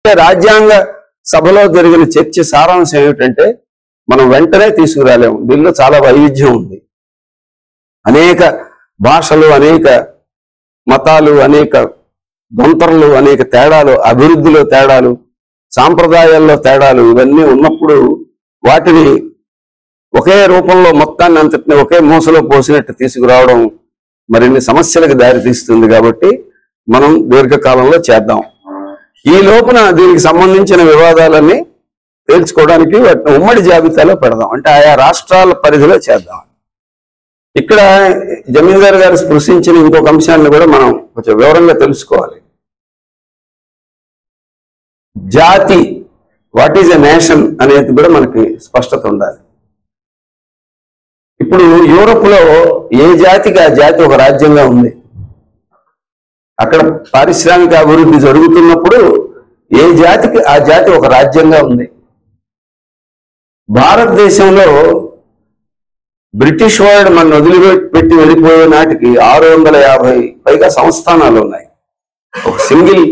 రాజ్యాంగ సభలో జరిగిన చర్చ సారాంశం ఏమిటంటే మనం వెంటనే తీసుకురాలేము. దీనిలో చాలా వైవిధ్యం ఉంది. అనేక భాషలు, అనేక మతాలు, అనేక దొంతరలు, అనేక తేడాలు, అభివృద్ధిలో తేడాలు, సాంప్రదాయాల్లో తేడాలు ఇవన్నీ ఉన్నప్పుడు వాటిని ఒకే రూపంలో మొత్తాన్ని అంతటిని ఒకే మూసలో పోసినట్టు తీసుకురావడం మరిన్ని సమస్యలకు దారితీస్తుంది. కాబట్టి మనం దీర్ఘకాలంలో చేద్దాం. ఈ లోపున దీనికి సంబంధించిన వివాదాలన్నీ తేల్చుకోవడానికి వాటిని ఉమ్మడి జాబితాలో పెడదాం. అంటే ఆయా రాష్ట్రాల పరిధిలో చేద్దాం. ఇక్కడ జమీందార్ గారు స్పృశించిన ఇంకొక అంశాన్ని కూడా మనం కొంచెం వివరంగా తెలుసుకోవాలి. జాతి, వాట్ ఈజ్ ఎ నేషన్ అనేది కూడా మనకి స్పష్టత ఉండాలి. ఇప్పుడు యూరోప్ లో ఏ జాతికి ఆ జాతి ఒక రాజ్యంగా ఉంది. అక్కడ పారిశ్రామిక అభివృద్ధి జరుగుతున్నప్పుడు ఏ జాతికి ఆ జాతి ఒక రాజ్యంగా ఉంది. భారతదేశంలో బ్రిటిష్ వాడు మన వదిలిపెట్టి వెళ్ళిపోయే నాటికి 650 పైగా సంస్థానాలు ఉన్నాయి. ఒక సింగిల్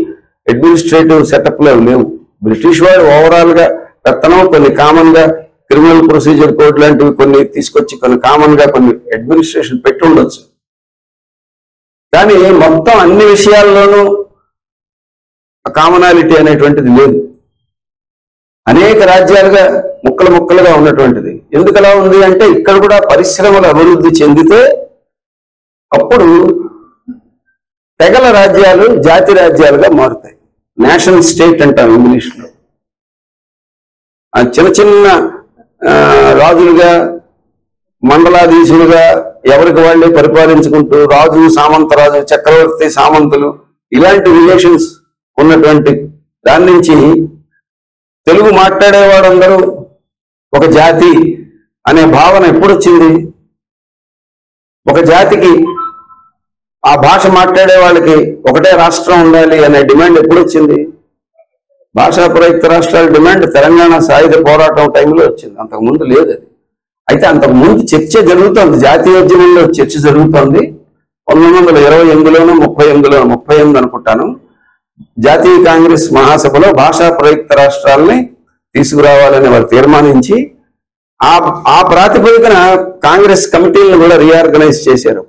అడ్మినిస్ట్రేటివ్ సెటప్ లో లేవు. బ్రిటిష్ వాడు ఓవరాల్ గా పెత్తనం, కొన్ని కామన్ గా క్రిమినల్ ప్రొసీజర్ కోడ్ లాంటివి కొన్ని తీసుకొచ్చి కొన్ని కామన్ గా కొన్ని అడ్మినిస్ట్రేషన్ పెట్టి ఉండొచ్చు. కానీ మొత్తం అన్ని విషయాల్లోనూ కామనాలిటీ అనేటువంటిది లేదు. అనేక రాజ్యాలుగా ముక్కలు ముక్కలుగా ఉన్నటువంటిది. ఎందుకు అలా ఉంది అంటే ఇక్కడ కూడా పరిశ్రమలు అభివృద్ధి చెందితే అప్పుడు తెగల రాజ్యాలు జాతి రాజ్యాలుగా మారుతాయి. నేషనల్ స్టేట్ అంటాం ఇంగ్లీష్లో. చిన్న చిన్న రాజులుగా, మండలాధీశులుగా ఎవరికి వాళ్ళే పరిపాలించుకుంటూ రాజు, సామంతరాజు, చక్రవర్తి, సామంతులు ఇలాంటి రిలేషన్స్ ఉన్నటువంటి దాని నుంచి తెలుగు మాట్లాడేవాడందరూ ఒక జాతి అనే భావన ఎప్పుడు వచ్చింది? ఒక జాతికి ఆ భాష మాట్లాడే వాళ్ళకి ఒకటే రాష్ట్రం ఉండాలి అనే డిమాండ్ ఎప్పుడు వచ్చింది? భాషా ప్రయుక్త రాష్ట్రాల డిమాండ్ తెలంగాణ సాయుధ పోరాటం టైంలో వచ్చింది. అంతకుముందు లేదు అది. అయితే అంతకుముందు చర్చ జరుగుతోంది, జాతీయోద్యమంలో చర్చ జరుగుతోంది. 1928లోనూ 38 అనుకుంటాను, జాతీయ కాంగ్రెస్ మహాసభలో భాషా ప్రయుక్త రాష్ట్రాలని తీసుకురావాలని వాళ్ళు తీర్మానించి ఆ ప్రాతిపదికన కాంగ్రెస్ కమిటీలను కూడా రీఆర్గనైజ్ చేశారు.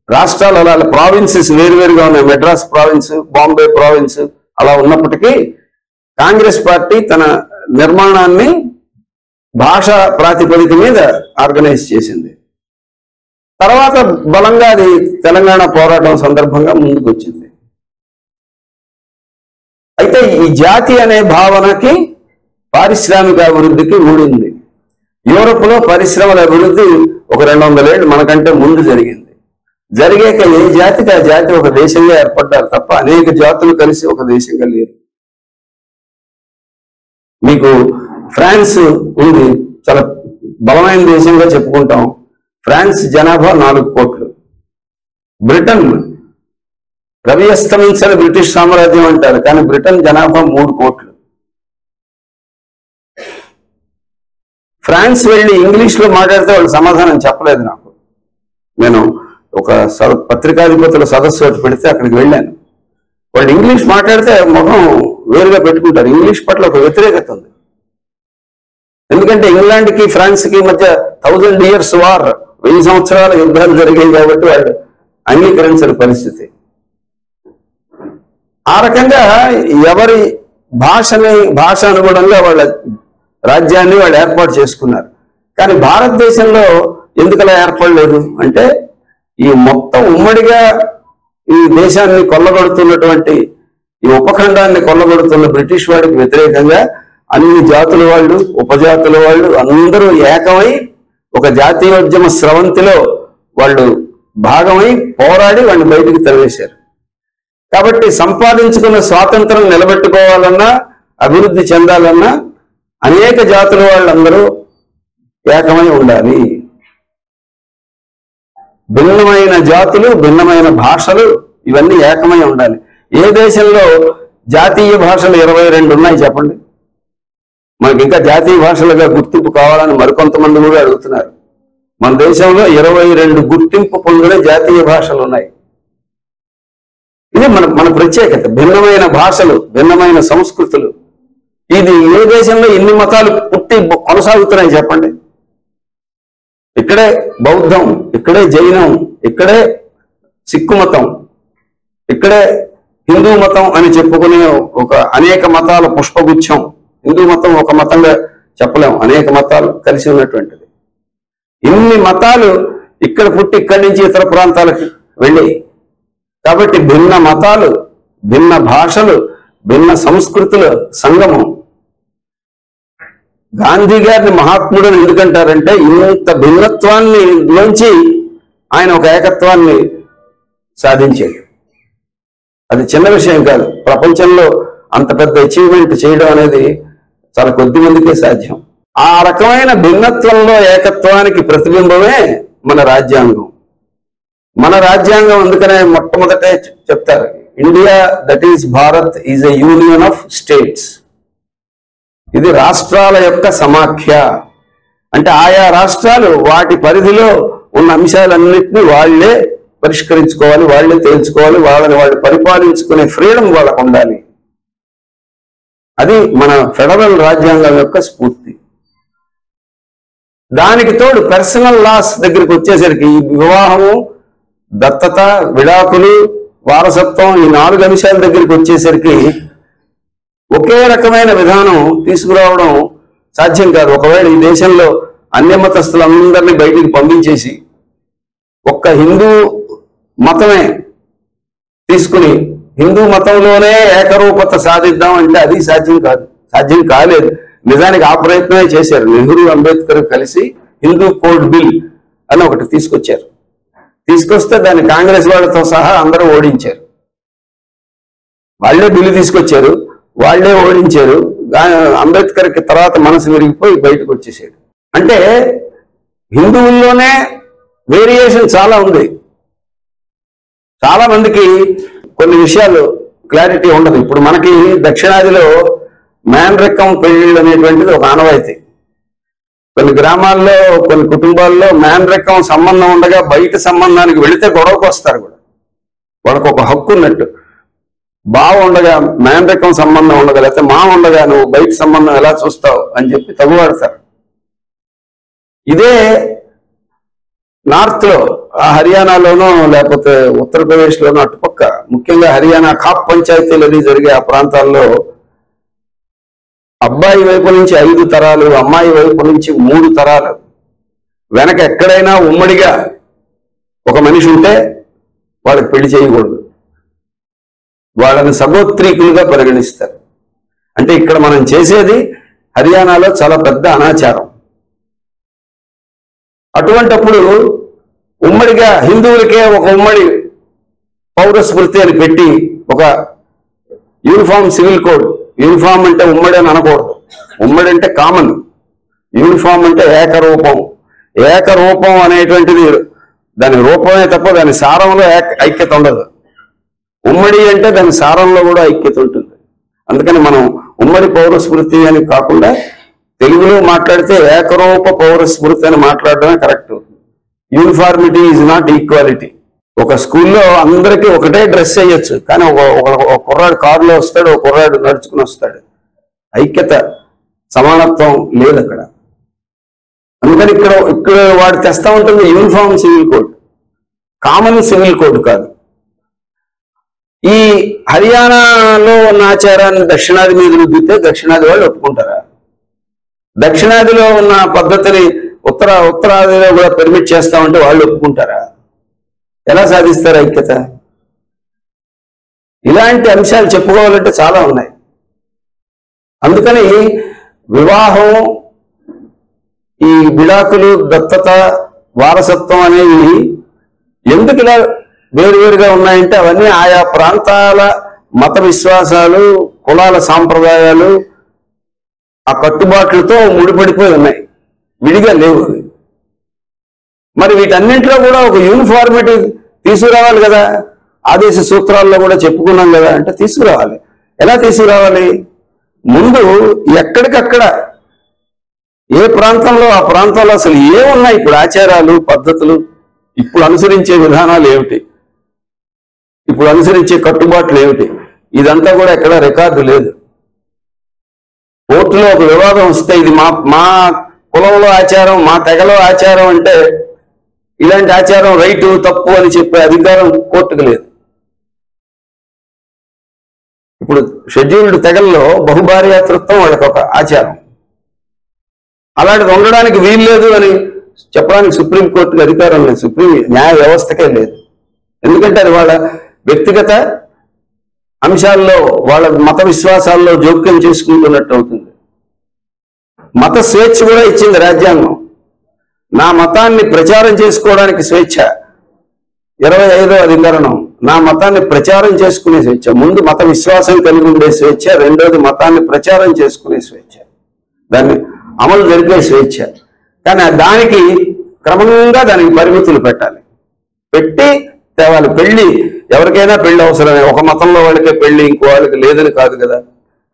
రాష్ట్రాలు అలా ప్రావిన్సెస్ వేరువేరుగా ఉన్నాయి. మెడ్రాస్ ప్రావిన్స్, బాంబే ప్రావిన్స్ అలా ఉన్నప్పటికీ కాంగ్రెస్ పార్టీ తన నిర్మాణాన్ని భాషా ప్రాతిపదిక మీద ఆర్గనైజ్ చేసింది. తర్వాత బలంగా అది తెలంగాణ పోరాటం సందర్భంగా ముందుకు వచ్చింది. అయితే ఈ జాతి అనే భావనకి పారిశ్రామిక అభివృద్ధికి ఊడింది. యూరోప్ లో పరిశ్రమల అభివృద్ధి ఒక 200 ఏళ్ళు మనకంటే ముందు జరిగింది. జరిగాక ఏ జాతికి ఆ జాతి ఒక దేశంగా ఏర్పడ్డారు తప్ప అనేక జాతులు కలిసి ఒక దేశంగా లేరు. మీకు ఫ్రాన్స్ ఉంది, చాలా బలమైన దేశంగా చెప్పుకుంటాం. ఫ్రాన్స్ జనాభా 4 కోట్లు. బ్రిటన్ రవి అస్తమించిన బ్రిటిష్ సామ్రాజ్యం అంటారు, కానీ బ్రిటన్ జనాభా 3 కోట్లు. ఫ్రాన్స్ వెళ్ళి ఇంగ్లీష్ లో మాట్లాడితే వాళ్ళు సమాధానం చెప్పలేదు నాకు. నేను ఒక పత్రికాధిపతుల సదస్సు ఒకటి పెడితే అక్కడికి వెళ్ళాను. వాళ్ళు ఇంగ్లీష్ మాట్లాడితే మొహం వేరుగా పెట్టుకుంటారు. ఇంగ్లీష్ పట్ల ఒక వ్యతిరేకత ఉంది. ఎందుకంటే ఇంగ్లాండ్కి ఫ్రాన్స్కి మధ్య 1000 years వార్, 1000 సంవత్సరాల యుద్ధాలు జరిగాయి కాబట్టి వాళ్ళు అంగీకరించిన పరిస్థితి. ఆ రకంగా ఎవరి భాష అనుగుణంగా వాళ్ళ రాజ్యాన్ని వాళ్ళు ఏర్పాటు చేసుకున్నారు. కానీ భారతదేశంలో ఎందుకలా ఏర్పడలేదు అంటే ఈ మొత్తం ఉమ్మడిగా ఈ దేశాన్ని కొల్లగొడుతున్నటువంటి, ఈ ఉపఖండాన్ని కొల్లగొడుతున్న బ్రిటిష్ వాడికి వ్యతిరేకంగా అన్ని జాతుల వాళ్ళు, ఉపజాతుల వాళ్ళు అందరూ ఏకమై ఒక జాతీయోద్యమ స్రవంతిలో వాళ్ళు భాగమై పోరాడి వాడిని బయటికి తరివేశారు. కాబట్టి సంపాదించుకున్న స్వాతంత్రం నిలబెట్టుకోవాలన్నా, అభివృద్ధి చెందాలన్నా అనేక జాతుల వాళ్ళందరూ ఏకమై ఉండాలి. భిన్నమైన జాతులు, భిన్నమైన భాషలు ఇవన్నీ ఏకమై ఉండాలి. ఏ దేశంలో జాతీయ భాషలు 22 ఉన్నాయి చెప్పండి? మనకి ఇంకా జాతీయ భాషలుగా గుర్తింపు కావాలని మరికొంతమంది కూడా అడుగుతున్నారు. మన దేశంలో 22 గుర్తింపు పొందిన జాతీయ భాషలు ఉన్నాయి. ఇది మన మన ప్రత్యేకత. భిన్నమైన భాషలు, భిన్నమైన సంస్కృతులు. ఇది ఏ దేశంలో ఎన్ని మతాలు పుట్టి కొనసాగుతున్నాయి చెప్పండి? ఇక్కడే బౌద్ధం, ఇక్కడే జైనం, ఇక్కడే సిక్కు మతం, ఇక్కడే హిందూ మతం అని చెప్పుకునే ఒక అనేక మతాల పుష్పగుచ్చం. హిందూ మతం ఒక మతంగా చెప్పలేం, అనేక మతాలు కలిసి ఉన్నటువంటిది. ఇన్ని మతాలు ఇక్కడ పుట్టి ఇక్కడి నుంచి ఇతర ప్రాంతాలకు వెళ్ళి, కాబట్టి భిన్న మతాలు, భిన్న భాషలు, భిన్న సంస్కృతుల సంగమం. గాంధీ గారిని మహాత్ముడని ఎందుకంటారంటే ఇంత భిన్నత్వాన్ని లోంచి ఆయన ఒక ఏకత్వాన్ని సాధించాడు. అది చిన్న విషయం కాదు. ప్రపంచంలో అంత పెద్ద అచీవ్మెంట్ చేయడం అనేది చాలా కొద్ది మందికే సాధ్యం. ఆ రకమైన భిన్నత్వంలో ఏకత్వానికి ప్రతిబింబమే మన రాజ్యాంగం. మన రాజ్యాంగం అందుకనే మొట్టమొదటే చెప్తారు, India that is Bharat is a union of states. ఇది రాష్ట్రాల యొక్క సమాఖ్య. అంటే ఆయా రాష్ట్రాలు వాటి పరిధిలో ఉన్న అంశాలన్నింటినీ వాళ్లే పరిష్కరించుకోవాలి, వాళ్లే తేల్చుకోవాలి, వాళ్ళని వాళ్ళు పరిపాలించుకునే ఫ్రీడమ్ వాళ్ళకు ఉండాలి. అది మన ఫెడరల్ రాజ్యాంగం యొక్క స్ఫూర్తి. దానికి తోడు పర్సనల్ లాస్ దగ్గరికి వచ్చేసరికి వివాహము, దత్తత, విడాకులు, వారసత్వం, ఈ 4 అంశాల దగ్గరికి వచ్చేసరికి ఒకే రకమైన విధానం తీసుకురావడం సాధ్యం కాదు. ఒకవేళ ఈ దేశంలో అన్యమతస్థులందరినీ బయటికి పంపించేసి ఒక్క హిందూ మతమే తీసుకుని హిందూ మతంలోనే ఏకరూపత సాధిద్దాం అంటే అది సాధ్యం కాదు, సాధ్యం కాలేదు. నిజానికి ఆ ప్రయత్నమే చేశారు. నెహ్రూ, అంబేద్కర్ కలిసి హిందూ కోడ్ బిల్ అని ఒకటి తీసుకొచ్చారు. తీసుకొస్తే దాన్ని కాంగ్రెస్ వాళ్ళతో సహా అందరూ ఓడించారు. వాళ్లే బిల్లు తీసుకొచ్చారు, వాళ్లే ఓడించారు. అంబేద్కర్కి తర్వాత మనసు విరిగిపోయి బయటకు వచ్చేసాడు. అంటే హిందువుల్లోనే వేరియేషన్ చాలా ఉంది. చాలా మందికి కొన్ని విషయాలు క్లారిటీ ఉండదు. ఇప్పుడు మనకి దక్షిణాదిలో మేనరికం పెళ్లిళ్ళు అనేటువంటిది ఒక ఆనవాయితీ. కొన్ని గ్రామాల్లో, కొన్ని కుటుంబాల్లో మేనరికం సంబంధం ఉండగా బయట సంబంధానికి వెళితే గొడవకు వస్తారు కూడా. వాళ్ళకు ఒక హక్కు ఉన్నట్టు. బావ ఉండగా మేనరికం సంబంధం ఉండగా, లేకపోతే మా ఉండగా నువ్వు బయట సంబంధం ఎలా చూస్తావు అని చెప్పి తగువాడతారు. ఇదే నార్త్ లో, హర్యానాలోనో లేకపోతే ఉత్తరప్రదేశ్లోనో అటుపక్క, ముఖ్యంగా హర్యానా ఖాప్ పంచాయతీలు అది జరిగే ఆ ప్రాంతాల్లో అబ్బాయి వైపు నుంచి 5 తరాలు, అమ్మాయి వైపు నుంచి 3 తరాలు వెనక ఎక్కడైనా ఉమ్మడిగా ఒక మనిషి ఉంటే వాళ్ళకి పెళ్లి చేయకూడదు. వాళ్ళని సగోత్రీకులుగా పరిగణిస్తారు. అంటే ఇక్కడ మనం చేసేది హర్యానాలో చాలా పెద్ద అనాచారం. అటువంటప్పుడు ఉమ్మడిగా హిందువులకే ఒక ఉమ్మడి పౌర స్మృతి అని పెట్టి ఒక యూనిఫామ్ సివిల్ కోడ్. యూనిఫామ్ అంటే ఉమ్మడి అని అనకూడదు. ఉమ్మడి అంటే కామన్, యూనిఫామ్ అంటే ఏకరూపం. ఏకరూపం అనేటువంటిది దాని రూపమే తప్ప దాని సారంలో ఐక్యత ఉండదు. ఉమ్మడి అంటే దాని సారంలో కూడా ఐక్యత ఉంటుంది. అందుకని మనం ఉమ్మడి పౌర స్మృతి అని కాకుండా తెలుగులో మాట్లాడితే ఏకరూప పౌర స్మృతి అని మాట్లాడడమే correct. Uniformity is not equality. ఒక స్కూల్లో అందరికీ ఒకటే డ్రెస్ వేయచ్చు, కానీ ఒక కుర్రాడు కారులో వస్తాడు, ఒక కుర్రాడు నడుచుకుని వస్తాడు. ఐక్యత, సమానత్వం లేదు అక్కడ. అందుకని ఇక్కడ వాడు తెస్తా ఉంటుంది uniform civil code, common civil code కాదు. ఈ హర్యానాలో ఉన్న ఆచారాన్ని దక్షిణాది మీద రుద్దితే దక్షిణాది వాళ్ళు ఒప్పుకుంటారా? దక్షిణాదిలో ఉన్న పద్ధతిని ఉత్తరాదిలో కూడా పెర్మిట్ చేస్తామంటే వాళ్ళు ఒప్పుకుంటారా? ఎలా సాధిస్తారు ఐక్యత? ఇలాంటి అంశాలు చెప్పుకోవాలంటే చాలా ఉన్నాయి. అందుకని వివాహం, ఈ విడాకులు, దత్తత, వారసత్వం అనేవి ఎందుకు ఇలా వేరువేరుగా ఉన్నాయంటే అవన్నీ ఆయా ప్రాంతాల మత విశ్వాసాలు, కులాల సాంప్రదాయాలు, ఆ కట్టుబాట్లతో ముడిపడిపోయి ఉన్నాయి, విడిగా లేవు. మరి వీటన్నింటిలో కూడా ఒక యూనిఫార్మిటీ తీసుకురావాలి కదా. ఆదేశ సూత్రాల్లో కూడా చెప్పుకున్నాం కదా. అంటే తీసుకురావాలి. ఎలా తీసుకురావాలి? ముందు ఎక్కడికక్కడ ఏ ప్రాంతంలో ఆ ప్రాంతంలో అసలు ఏమున్నాయి, ఇప్పుడు ఆచారాలు, పద్ధతులు, ఇప్పుడు అనుసరించే విధానాలు ఏమిటి, ఇప్పుడు అనుసరించే కట్టుబాట్లు ఏమిటి, ఇదంతా కూడా ఎక్కడ రికార్డు లేదు. కోర్టులో ఒక వివాదం వస్తే ఇది మా కులంలో ఆచారం, మా తెగలో ఆచారం అంటే ఇలాంటి ఆచారం రైటు తప్పు అని చెప్పే అధికారం కోర్టుకు లేదు. ఇప్పుడు షెడ్యూల్డ్ తెగల్లో బహుభార్యాతృత్వం వాళ్ళకి ఒక ఆచారం, అలాంటిది ఉండడానికి వీలు లేదు అని చెప్పడానికి సుప్రీంకోర్టుకి అధికారం లేదు, సుప్రీం న్యాయ వ్యవస్థకే లేదు. ఎందుకంటే అది వాళ్ళ వ్యక్తిగత అంశాల్లో వాళ్ళ మత విశ్వాసాల్లో జోక్యం చేసుకుంటున్నట్టు అవుతుంది. మత స్వేచ్ఛ కూడా ఇచ్చింది రాజ్యాంగం. నా మతాన్ని ప్రచారం చేసుకోవడానికి స్వేచ్ఛ, 25వ అధికరణం. నా మతాన్ని ప్రచారం చేసుకునే స్వేచ్ఛ. ముందు మత విశ్వాసం కలిగి ఉండే స్వేచ్ఛ, రెండోది మతాన్ని ప్రచారం చేసుకునే స్వేచ్ఛ, దాన్ని అమలు జరిపే స్వేచ్ఛ. కానీ దానికి క్రమంగా దానికి పరిమితులు పెట్టాలి, పెట్టి తేవాలి. పెళ్లి ఎవరికైనా పెళ్లి అవసరమే, ఒక మతంలో వాళ్ళకే పెళ్లి ఇంకో వాళ్ళకి లేదని కాదు కదా.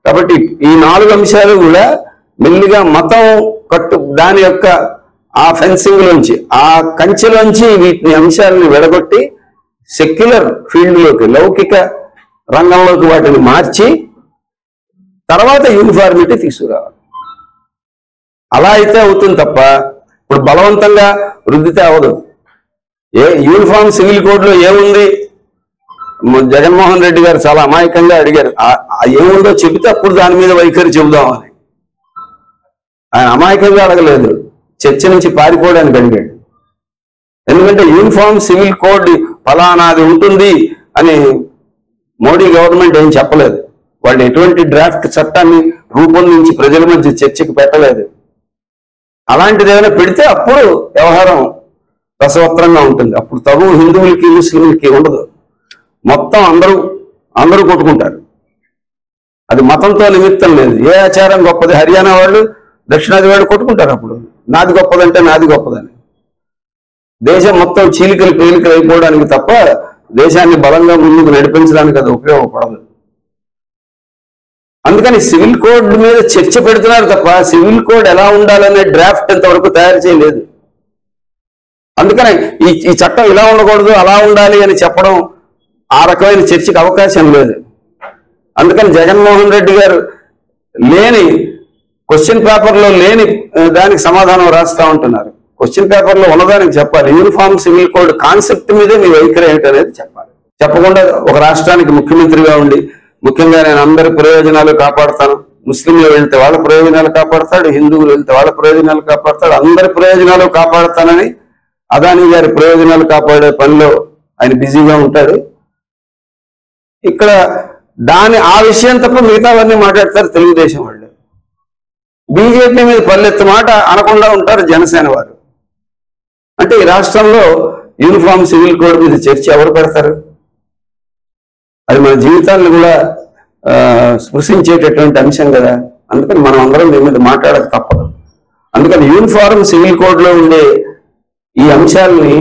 కాబట్టి ఈ 4 అంశాలు కూడా మెల్లిగా మతం దాని యొక్క ఆ ఫెన్సింగ్ లోంచి, ఆ కంచెలోంచి వీటిని అంశాలని విడగొట్టి సెక్యులర్ ఫీల్డ్లోకి, లౌకిక రంగంలోకి వాటిని మార్చి తర్వాత యూనిఫార్మిటీ తీసుకురావాలి. అలా అయితే అవుతుంది తప్ప ఇప్పుడు బలవంతంగా వృద్ధితే అవదు. యూనిఫామ్ సివిల్ కోడ్లో ఏముంది? జగన్మోహన్ రెడ్డి గారు చాలా అమాయకంగా అడిగారు, ఏముందో చెబితే అప్పుడు దాని మీద వైఖరి చెబుదామని. ఆయన అమాయకంగా అడగలేదు, చర్చ నుంచి పారిపోవడానికి అడిగాడు. ఎందుకంటే యూనిఫామ్ సివిల్ కోడ్ ఫలానాది ఉంటుంది అని మోడీ గవర్నమెంట్ ఏం చెప్పలేదు. వాళ్ళు ఎటువంటి డ్రాఫ్ట్ చట్టాన్ని రూపొందించి ప్రజల మధ్య చర్చకు పెట్టలేదు. అలాంటిది ఏమైనా పెడితే అప్పుడు వ్యవహారం రసవత్రంగా ఉంటుంది. అప్పుడు తగు హిందువులకి ముస్లింలకి ఉండదు, మొత్తం అందరూ కొట్టుకుంటారు. అది మతంతో నిమిత్తం లేదు. ఏ ఆచారం గొప్పది? హర్యానా వాళ్ళు దక్షిణాది వాళ్ళు కొట్టుకుంటారు. అప్పుడు నాది గొప్పదంటే నాది గొప్పదని. దేశం మొత్తం చీలికలు పేలికలు అయిపోవడానికి తప్ప దేశాన్ని బలంగా ముందుకు నడిపించడానికి అది ఉపయోగపడదు. అందుకని సివిల్ కోడ్ మీద చర్చ పెడుతున్నారు తప్ప సివిల్ కోడ్ ఎలా ఉండాలనే డ్రాఫ్ట్ ఇంతవరకు తయారు చేయలేదు. అందుకని ఈ చట్టం ఇలా ఉండకూడదు అలా ఉండాలి అని చెప్పడం, ఆ రకమైన చర్చకు అవకాశం లేదు. అందుకని జగన్మోహన్ రెడ్డి గారు లేని క్వశ్చన్ పేపర్లో లేని దానికి సమాధానం రాస్తా ఉంటున్నారు. క్వశ్చన్ పేపర్లో ఉన్నదానికి చెప్పాలి. యూనిఫామ్ సివిల్ కోడ్ కాన్సెప్ట్ మీదే మీ వైఖరి ఏమిటనేది చెప్పాలి. చెప్పకుండా ఒక రాష్ట్రానికి ముఖ్యమంత్రిగా ఉండి ముఖ్యంగా నేను అందరి ప్రయోజనాలు కాపాడుతాను, ముస్లింలు వెళ్తే వాళ్ళ ప్రయోజనాలు కాపాడతాడు, హిందువులు వెళ్తే వాళ్ళ ప్రయోజనాలు కాపాడతాడు, అందరి ప్రయోజనాలు కాపాడుతానని అదానీ గారి ప్రయోజనాలు కాపాడే పనిలో ఆయన బిజీగా ఉంటాడు. ఇక్కడ ఆ విషయం తప్ప మిగతావన్నీ మాట్లాడతారు తెలుగుదేశం వాళ్ళు. బీజేపీ మీద పల్లెత్తు మాట అనకుండా ఉంటారు జనసేన వారు. అంటే ఈ రాష్ట్రంలో యూనిఫామ్ సివిల్ కోడ్ మీద చర్చ ఎవరు పెడతారు? అది మన జీవితాలను కూడా స్పృశించేటటువంటి అంశం కదా. అందుకని మనం అందరం దీని మీద మాట్లాడక తప్పదు. అందుకని యూనిఫామ్ సివిల్ కోడ్లో ఉండే ఈ అంశాలని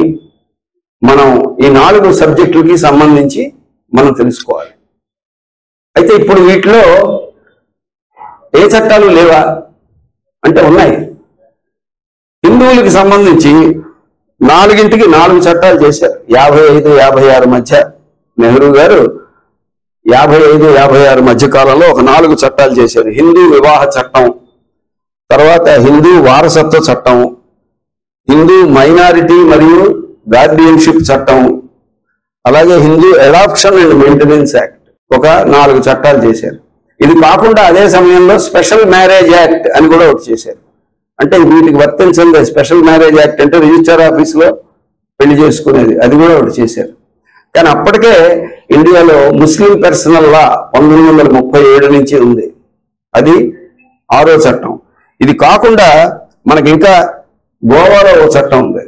మనం ఈ 4 సబ్జెక్టులకి సంబంధించి మనం తెలుసుకోవాలి. అయితే ఇప్పుడు వీటిలో ఏ చట్టాలు లేవా అంటే ఉన్నాయి. హిందువులకి సంబంధించి 4కి 4 చట్టాలు చేశారు. 55, 56 మధ్య నెహ్రూ గారు 55, 56 మధ్య కాలంలో ఒక 4 చట్టాలు చేశారు. హిందూ వివాహ చట్టం, తర్వాత హిందూ వారసత్వ చట్టం, హిందూ మైనారిటీ మరియు గార్డియన్షిప్ చట్టం, అలాగే Hindu adoption and maintenance act, ఒక 4 చట్టాలు చేశారు. ఇది కాకుండా అదే సమయంలో స్పెషల్ మ్యారేజ్ యాక్ట్ అని కూడా ఒకటి చేశారు. అంటే వీటికి వర్తించండి. స్పెషల్ మ్యారేజ్ యాక్ట్ అంటే రిజిస్టర్ ఆఫీస్లో పెళ్లి చేసుకునేది, అది కూడా ఒకటి చేశారు. కానీ అప్పటికే ఇండియాలో ముస్లిం పర్సనల్ లా 1937 నుంచి ఉంది, అది 6వ చట్టం. ఇది కాకుండా మనకి ఇంకా గోవాలో ఒక చట్టం ఉంది.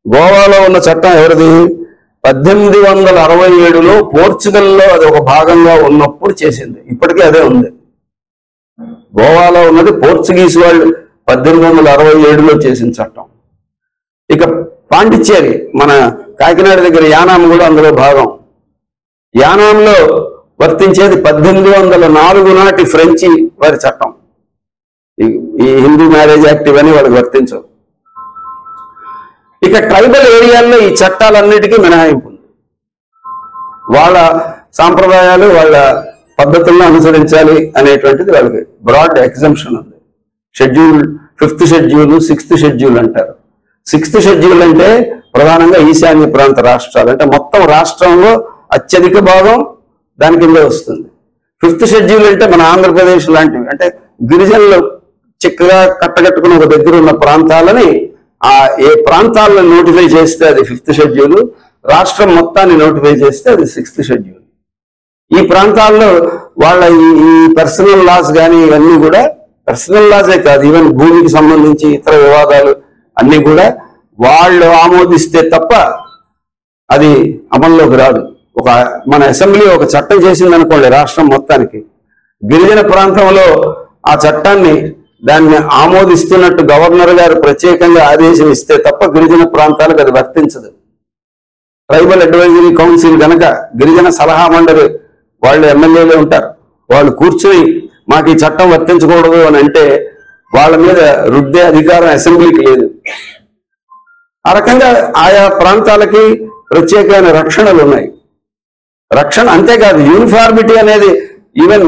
గోవాలో ఉన్న చట్టం ఎవరిది? 1867లో పోర్చుగల్లో అది ఒక భాగంగా ఉన్నప్పుడు చేసింది. ఇప్పటికీ అదే ఉంది. గోవాలో ఉన్నది పోర్చుగీస్ వాళ్ళు 1867లో చేసిన చట్టం. ఇక పాండిచ్చేరి, మన కాకినాడ దగ్గర యానాం కూడా అందులో భాగం. యానాంలో వర్తించేది 1804 నాటి ఫ్రెంచి వారి చట్టం. ఈ హిందూ మ్యారేజ్ యాక్ట్ ఇవన్నీ వాళ్ళకి వర్తించవు. ఇక ట్రైబల్ ఏరియాల్లో ఈ చట్టాలన్నిటికీ మినహాయింపు ఉంది. వాళ్ళ సాంప్రదాయాలు వాళ్ళ పద్ధతులను అనుసరించాలి అనేటువంటిది వాళ్ళకి బ్రాడ్ ఎగ్జంప్షన్ ఉంది. Schedule 5th schedule 6th schedule అంటారు. 6th షెడ్యూల్ అంటే ప్రధానంగా ఈశాన్య ప్రాంత రాష్ట్రాలు, అంటే మొత్తం రాష్ట్రంలో అత్యధిక భాగం దాని కింద వస్తుంది. 5th షెడ్యూల్ అంటే మన ఆంధ్రప్రదేశ్ లాంటివి, అంటే గిరిజనులు చిక్కగా కట్టగట్టుకుని ఒక దగ్గర ఉన్న ప్రాంతాలని ఏ ప్రాంతాలను నోటిఫై చేస్తే అది 5th షెడ్యూల్, రాష్ట్రం మొత్తాన్ని నోటిఫై చేస్తే అది 6th షెడ్యూల్. ఈ ప్రాంతాల్లో వాళ్ళ ఈ పర్సనల్ లాస్ కానీ ఇవన్నీ కూడా పర్సనల్ లాసే కాదు, ఈవెన్ భూమికి సంబంధించి ఇతర వివాదాలు అన్ని కూడా వాళ్ళు ఆమోదిస్తే తప్ప అది అమల్లోకి రాదు. మన అసెంబ్లీ ఒక చట్టం చేసింది అనుకోండి రాష్ట్రం మొత్తానికి, గిరిజన ప్రాంతంలో ఆ చట్టాన్ని దాన్ని ఆమోదిస్తున్నట్టు గవర్నర్ గారు ప్రత్యేకంగా ఆదేశం ఇస్తే తప్ప గిరిజన ప్రాంతాలకు అది వర్తించదు. ట్రైబల్ అడ్వైజరీ కౌన్సిల్ కనుక గిరిజన సలహా మండలి వాళ్ళు ఎమ్మెల్యేలు ఉంటారు, వాళ్ళు కూర్చుని మాకు ఈ చట్టం వర్తించకూడదు అని అంటే వాళ్ళ మీద రుద్దే అధికారం అసెంబ్లీకి లేదు. ఆ రకంగా ఆయా ప్రాంతాలకి ప్రత్యేకమైన రక్షణలు ఉన్నాయి. రక్షణ అంతేకాదు, యూనిఫార్మిటీ అనేది ఈవెన్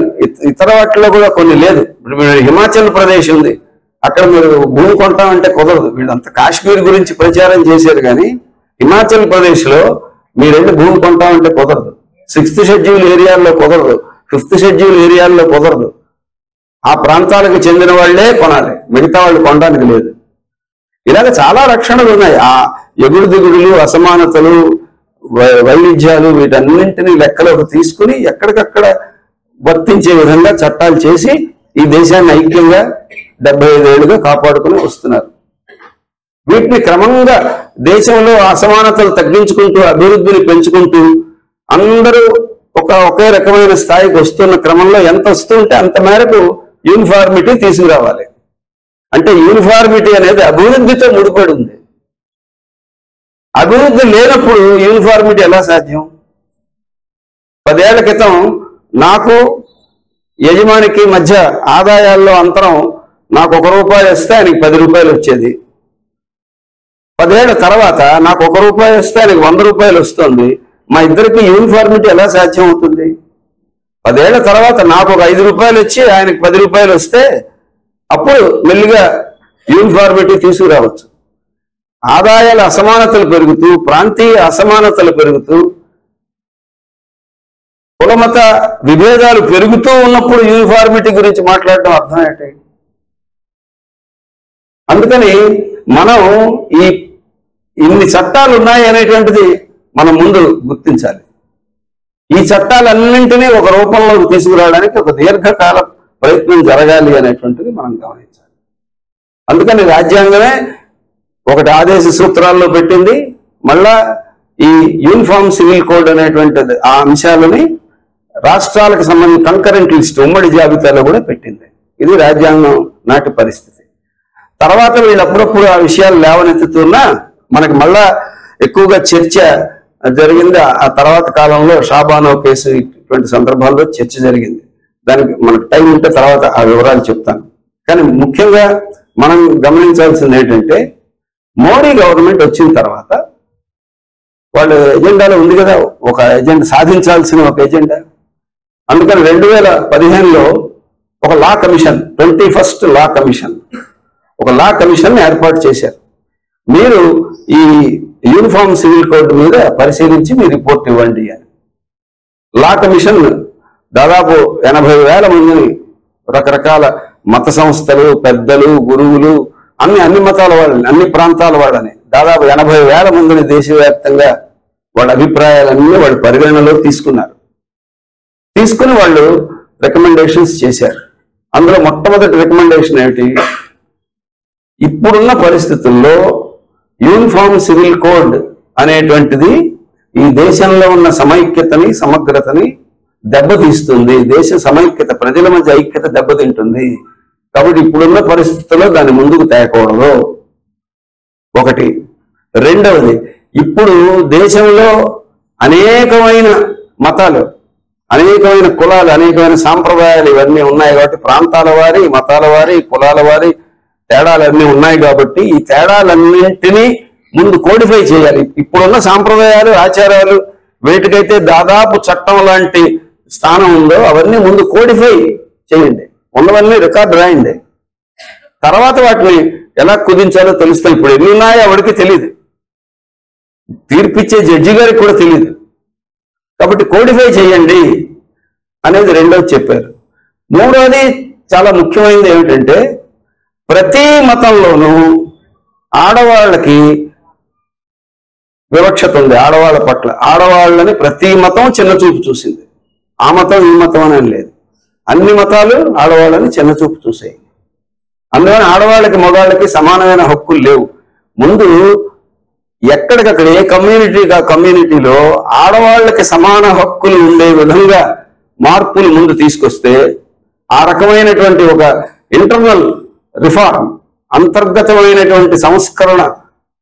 ఇతర వాటిలో కూడా కొన్ని లేదు. హిమాచల్ ప్రదేశ్ ఉంది, అక్కడ మీరు భూమి కొంటామంటే కుదరదు. వీళ్ళంతా కాశ్మీర్ గురించి ప్రచారం చేశారు కానీ హిమాచల్ ప్రదేశ్ లో మీరెళ్ళి భూమి కొంటామంటే కుదరదు. 6th షెడ్యూల్ ఏరియాల్లో కుదరదు, 5th షెడ్యూల్ ఏరియాల్లో కుదరదు. ఆ ప్రాంతాలకు చెందిన వాళ్లే కొనాలి, మిగతా వాళ్ళు కొనడానికి లేదు. ఇలాగ చాలా రక్షణలు ఉన్నాయి. ఆ ఎగుడు దిగుడులు, అసమానతలు, వైవిధ్యాలు వీటన్నింటినీ లెక్కలోకి తీసుకుని ఎక్కడికక్కడ వర్తించే విధంగా చట్టాలు చేసి ఈ దేశాన్ని ఐక్యంగా 75 ఏళ్లుగా కాపాడుకుని వస్తున్నారు. వీటిని క్రమంగా దేశంలో అసమానతలు తగ్గించుకుంటూ అభివృద్ధిని పెంచుకుంటూ అందరూ ఒకే రకమైన స్థాయికి వస్తున్న క్రమంలో ఎంత వస్తుంటే అంత మేరకు యూనిఫార్మిటీ తీసుకురావాలి. అంటే యూనిఫార్మిటీ అనేది అభివృద్ధితో ముడిపడి ఉంది. అభివృద్ధి లేనప్పుడు యూనిఫార్మిటీ ఎలా సాధ్యం? 10 ఏళ్ల క్రితం నాకు యజమానికి మధ్య ఆదాయాల్లో అంతరం, నాకు ₹1 వస్తే ఆయనకి ₹10 వచ్చేది. 10 ఏళ్ల తర్వాత నాకు ₹1 వస్తే ఆయనకి ₹100 వస్తుంది. మా ఇద్దరికి యూనిఫార్మిటీ ఎలా సాధ్యం అవుతుంది? 10 ఏళ్ల తర్వాత నాకు ఒక ₹5 వచ్చి ఆయనకి ₹10 వస్తే అప్పుడు మెల్లిగా యూనిఫార్మిటీ తీసుకురావచ్చు. ఆదాయాల అసమానతలు పెరుగుతూ, ప్రాంతీయ అసమానతలు పెరుగుతూ, కులమత విభేదాలు పెరుగుతూ ఉన్నప్పుడు యూనిఫార్మిటీ గురించి మాట్లాడడం అర్థం ఏంటి? అందుకని మనం ఇన్ని చట్టాలు ఉన్నాయి అనేటువంటిది మనం ముందు గుర్తించాలి. ఈ చట్టాలన్నింటినీ ఒక రూపంలో తీసుకురావడానికి ఒక దీర్ఘకాల ప్రయత్నం జరగాలి అనేటువంటిది మనం గమనించాలి. అందుకని రాజ్యాంగమే ఒకటి ఆదేశ సూత్రాల్లో పెట్టింది, మళ్ళా ఈ యూనిఫామ్ సివిల్ కోడ్ అనేటువంటిది ఆ అంశాలని రాష్ట్రాలకు సంబంధించి కంకరెంట్ లిస్ట్ ఉమ్మడి జాబితాలో కూడా పెట్టింది. ఇది రాజ్యాంగం నాటి పరిస్థితి. తర్వాత వీళ్ళు అప్పుడప్పుడు ఆ విషయాలు లేవనెత్తుతున్నా మనకి మళ్ళా ఎక్కువగా చర్చ జరిగింది. ఆ తర్వాత కాలంలో షాబానో కేసు ఇటువంటి సందర్భాల్లో చర్చ జరిగింది. దానికి మనకు టైం ఉంటే తర్వాత ఆ వివరాలు చెప్తాను. కానీ ముఖ్యంగా మనం గమనించాల్సింది ఏంటంటే, మోడీ గవర్నమెంట్ వచ్చిన తర్వాత వాళ్ళ ఎజెండాలో ఉంది కదా ఒక ఎజెండా, సాధించాల్సిన ఒక ఎజెండా. అందుకని 2015లో ఒక law commission, 21st law commission, ఒక లా కమిషన్ ఏర్పాటు చేశారు. మీరు ఈ యూనిఫామ్ సివిల్ కోడ్ మీద పరిశీలించి మీ రిపోర్ట్ ఇవ్వండి అని. లా కమిషన్ దాదాపు 80,000 మందిని, రకరకాల మత సంస్థలు, పెద్దలు, గురువులు, అన్ని మతాల వాళ్ళని, అన్ని ప్రాంతాల వాళ్ళని, దాదాపు 80,000 మందిని దేశవ్యాప్తంగా వాళ్ళ అభిప్రాయాలన్నీ వాళ్ళు పరిగణనలో తీసుకున్నారు. తీసుకుని వాళ్ళు రికమెండేషన్స్ చేశారు. అందులో మొట్టమొదటి రికమెండేషన్ ఏమిటి? ఇప్పుడున్న పరిస్థితుల్లో యూనిఫామ్ సివిల్ కోడ్ అనేటువంటిది ఈ దేశంలో ఉన్న సమైక్యతని, సమగ్రతని దెబ్బతీస్తుంది. దేశ సమైక్యత, ప్రజల మధ్య ఐక్యత దెబ్బతింటుంది. కాబట్టి ఇప్పుడున్న పరిస్థితుల్లో దాన్ని ముందుకు తేకూడదు ఒకటి. రెండవది, ఇప్పుడు దేశంలో అనేకమైన మతాలు, అనేకమైన కులాలు, అనేకమైన సాంప్రదాయాలు ఇవన్నీ ఉన్నాయి కాబట్టి ప్రాంతాల వారి, మతాల వారి, కులాల వారి తేడాలన్నీ ఉన్నాయి కాబట్టి ఈ తేడాలన్నింటినీ ముందు కోడిఫై చేయాలి. ఇప్పుడున్న సాంప్రదాయాలు, ఆచారాలు వీటికైతే దాదాపు చట్టం లాంటి స్థానం ఉందో అవన్నీ ముందు కోడిఫై చేయండి, ఉన్నవన్నీ రికార్డు రాయండి. తర్వాత వాటిని ఎలా కుదించాలో తెలుస్తాయి. ఇప్పుడు ఎన్ని ఉన్నాయో ఎవరికి తెలియదు, తీర్పిచ్చే జడ్జి గారికి కూడా తెలియదు. కాబట్టి కోడిఫై చేయండి అనేది రెండోది చెప్పారు. మూడోది చాలా ముఖ్యమైనది ఏమిటంటే, ప్రతి మతంలోనూ ఆడవాళ్ళకి వివక్షత ఉంది. ఆడవాళ్ళ పట్ల ఆడవాళ్ళని ప్రతి మతం చిన్నచూపు చూసింది. ఆ మతం ఈ మతం అని లేదు, అన్ని మతాలు ఆడవాళ్ళని చిన్నచూపు చూసాయి. అందువల్ల ఆడవాళ్ళకి మగవాళ్ళకి సమానమైన హక్కులు లేవు. ముందు ఎక్కడికక్కడ ఏ కమ్యూనిటీగా కమ్యూనిటీలో ఆడవాళ్ళకి సమాన హక్కులు ఉండే విధంగా మార్పులు ముందు తీసుకొస్తే, ఆ రకమైనటువంటి ఒక ఇంటర్నల్ రిఫార్మ్, అంతర్గతమైనటువంటి సంస్కరణ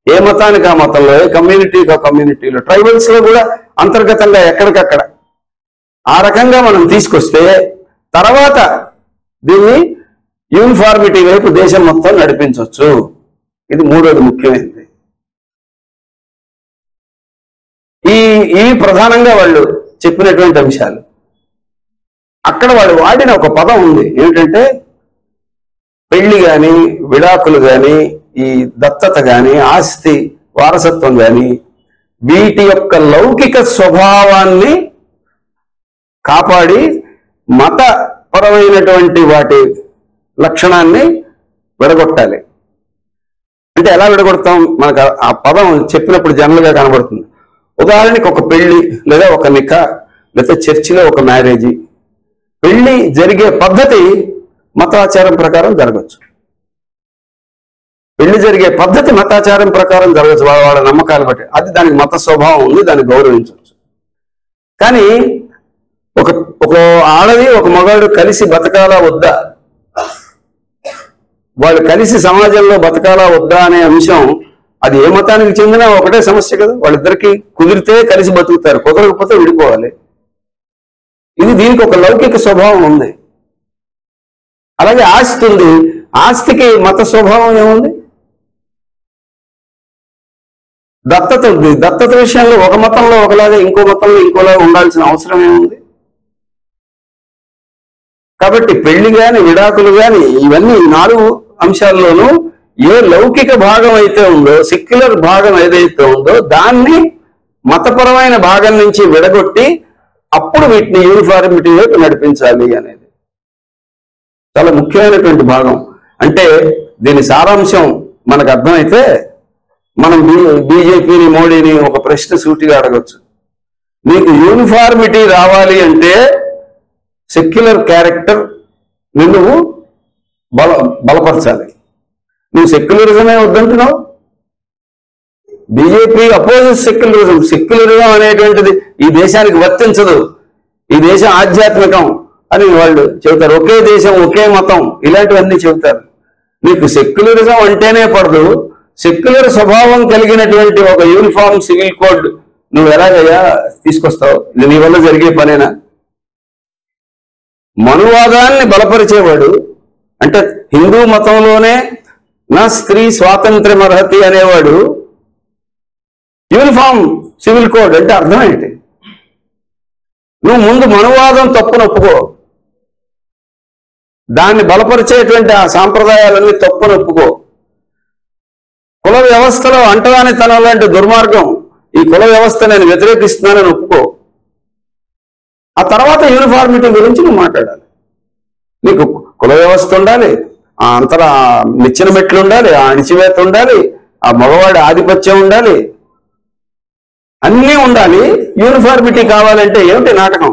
ఏ మతానికి ఆ మతంలో, ఏ కమ్యూనిటీకి ఆ కమ్యూనిటీలో, ట్రైబల్స్ లో కూడా అంతర్గతంగా ఎక్కడికక్కడ ఆ రకంగా మనం తీసుకొస్తే తర్వాత దీన్ని యూనిఫార్మిటీ వైపు దేశం మొత్తం నడిపించవచ్చు. ఇది మూడోది ముఖ్యమైనది. ఈ ప్రధానంగా వాళ్ళు చెప్పినటువంటి అంశాలు. అక్కడ వాళ్ళు వాడిన ఒక పదం ఉంది, ఏమిటంటే పెళ్లి కానీ, విడాకులు కానీ, ఈ దత్తత కానీ, ఆస్తి వారసత్వం కానీ, వీటి యొక్క లౌకిక స్వభావాన్ని కాపాడి మతపరమైనటువంటి వాటి లక్షణాన్ని విడగొట్టాలి. అంటే ఎలా విడగొడతాం? మనకు ఆ పదం చెప్పినప్పుడు జనరల్గా కనబడుతుంది. ఉదాహరణకి ఒక పెళ్లి, లేదా ఒక నికా, లేదా చర్చిలో ఒక మ్యారేజీ. పెళ్లి జరిగే పద్ధతి మతాచారం ప్రకారం జరగచ్చు. పెళ్లి జరిగే పద్ధతి మతాచారం ప్రకారం జరగచ్చు, వాళ్ళ నమ్మకాలు బట్టి. అది దానికి మత స్వభావం ఉంది, దాన్ని గౌరవించవచ్చు. కానీ ఒక ఆడది ఒక మగాడు కలిసి బతకాలా వద్దా, వాళ్ళు కలిసి సమాజంలో బతకాలా వద్దా అనే అంశం, అది ఏ మతానికి చెందినా ఒకటే సమస్య కదా. వాళ్ళిద్దరికి కుదిరితే కలిసి బతుకుతారు, కుదరకపోతే విడిపోవాలి. ఇది దీనికి ఒక లౌకిక స్వభావం ఉంది. అలాగే ఆస్తి ఉంది, ఆస్తికి మత స్వభావం ఏముంది? దత్తత ఉంది, దత్తత విషయంలో ఒక మతంలో ఒకలాగా, ఇంకో మతంలో ఇంకోలాగా ఉండాల్సిన అవసరం ఏముంది? కాబట్టి పెళ్లి కానీ, విడాకులు కానీ, ఇవన్నీ 4 అంశాల్లోనూ ఏ లౌకిక భాగం అయితే ఉందో, సెక్యులర్ భాగం ఏదైతే ఉందో, దాన్ని మతపరమైన భాగం నుంచి విడగొట్టి అప్పుడు వీటిని యూనిఫార్మిటీ వైపు నడిపించాలి అనేది చాలా ముఖ్యమైనటువంటి భాగం. అంటే దీని సారాంశం మనకు అర్థమైతే మనం బీజేపీని, మోడీని ఒక ప్రశ్న సూటిగా అడగచ్చు. నీకు యూనిఫార్మిటీ రావాలి అంటే సెక్యులర్ క్యారెక్టర్ నువ్వు బలపరచాలి. నువ్వు సెక్యులరిజమే వద్దంటున్నావు. BJP opposite secularism. సెక్యులరిజం అనేటువంటిది ఈ దేశానికి వర్తించదు, ఈ దేశం ఆధ్యాత్మికం అని వాళ్ళు చెబుతారు. ఒకే దేశం, ఒకే మతం, ఇలాంటివన్నీ చెబుతారు. నీకు సెక్యులరిజం అంటేనే పడదు. సెక్యులర్ స్వభావం కలిగినటువంటి ఒక యూనిఫామ్ సివిల్ కోడ్ నువ్వు ఎలాగయ్యా తీసుకొస్తావు? ఇది నీ వల్ల జరిగే పనేనా? మనువాదాన్ని బలపరిచేవాడు, అంటే హిందూ మతంలోనే నా స్త్రీ స్వాతంత్ర్యం అర్హతి అనేవాడు యూనిఫామ్ సివిల్ కోడ్ అంటే అర్థం ఏంటి? నువ్వు ముందు మనువాదం తప్పును ఒప్పుకో, దాన్ని బలపరిచేటువంటి ఆ సాంప్రదాయాలన్నీ తప్పును ఒప్పుకో. కుల వ్యవస్థలో అంటరానితనం లాంటి దుర్మార్గం, ఈ కుల వ్యవస్థ నేను వ్యతిరేకిస్తున్నానని ఒప్పుకో. ఆ తర్వాత యూనిఫార్మిటీ గురించి నువ్వు మాట్లాడాలి. నీకు కుల వ్యవస్థ ఉండాలి, ఆ అంతర నిచ్చెన మెట్లు ఉండాలి, ఆ అణిచివేత ఉండాలి, ఆ మగవాడి ఆధిపత్యం ఉండాలి, అన్నీ ఉండాలి. యూనిఫార్మిటీ కావాలంటే ఏమిటి నాటకం?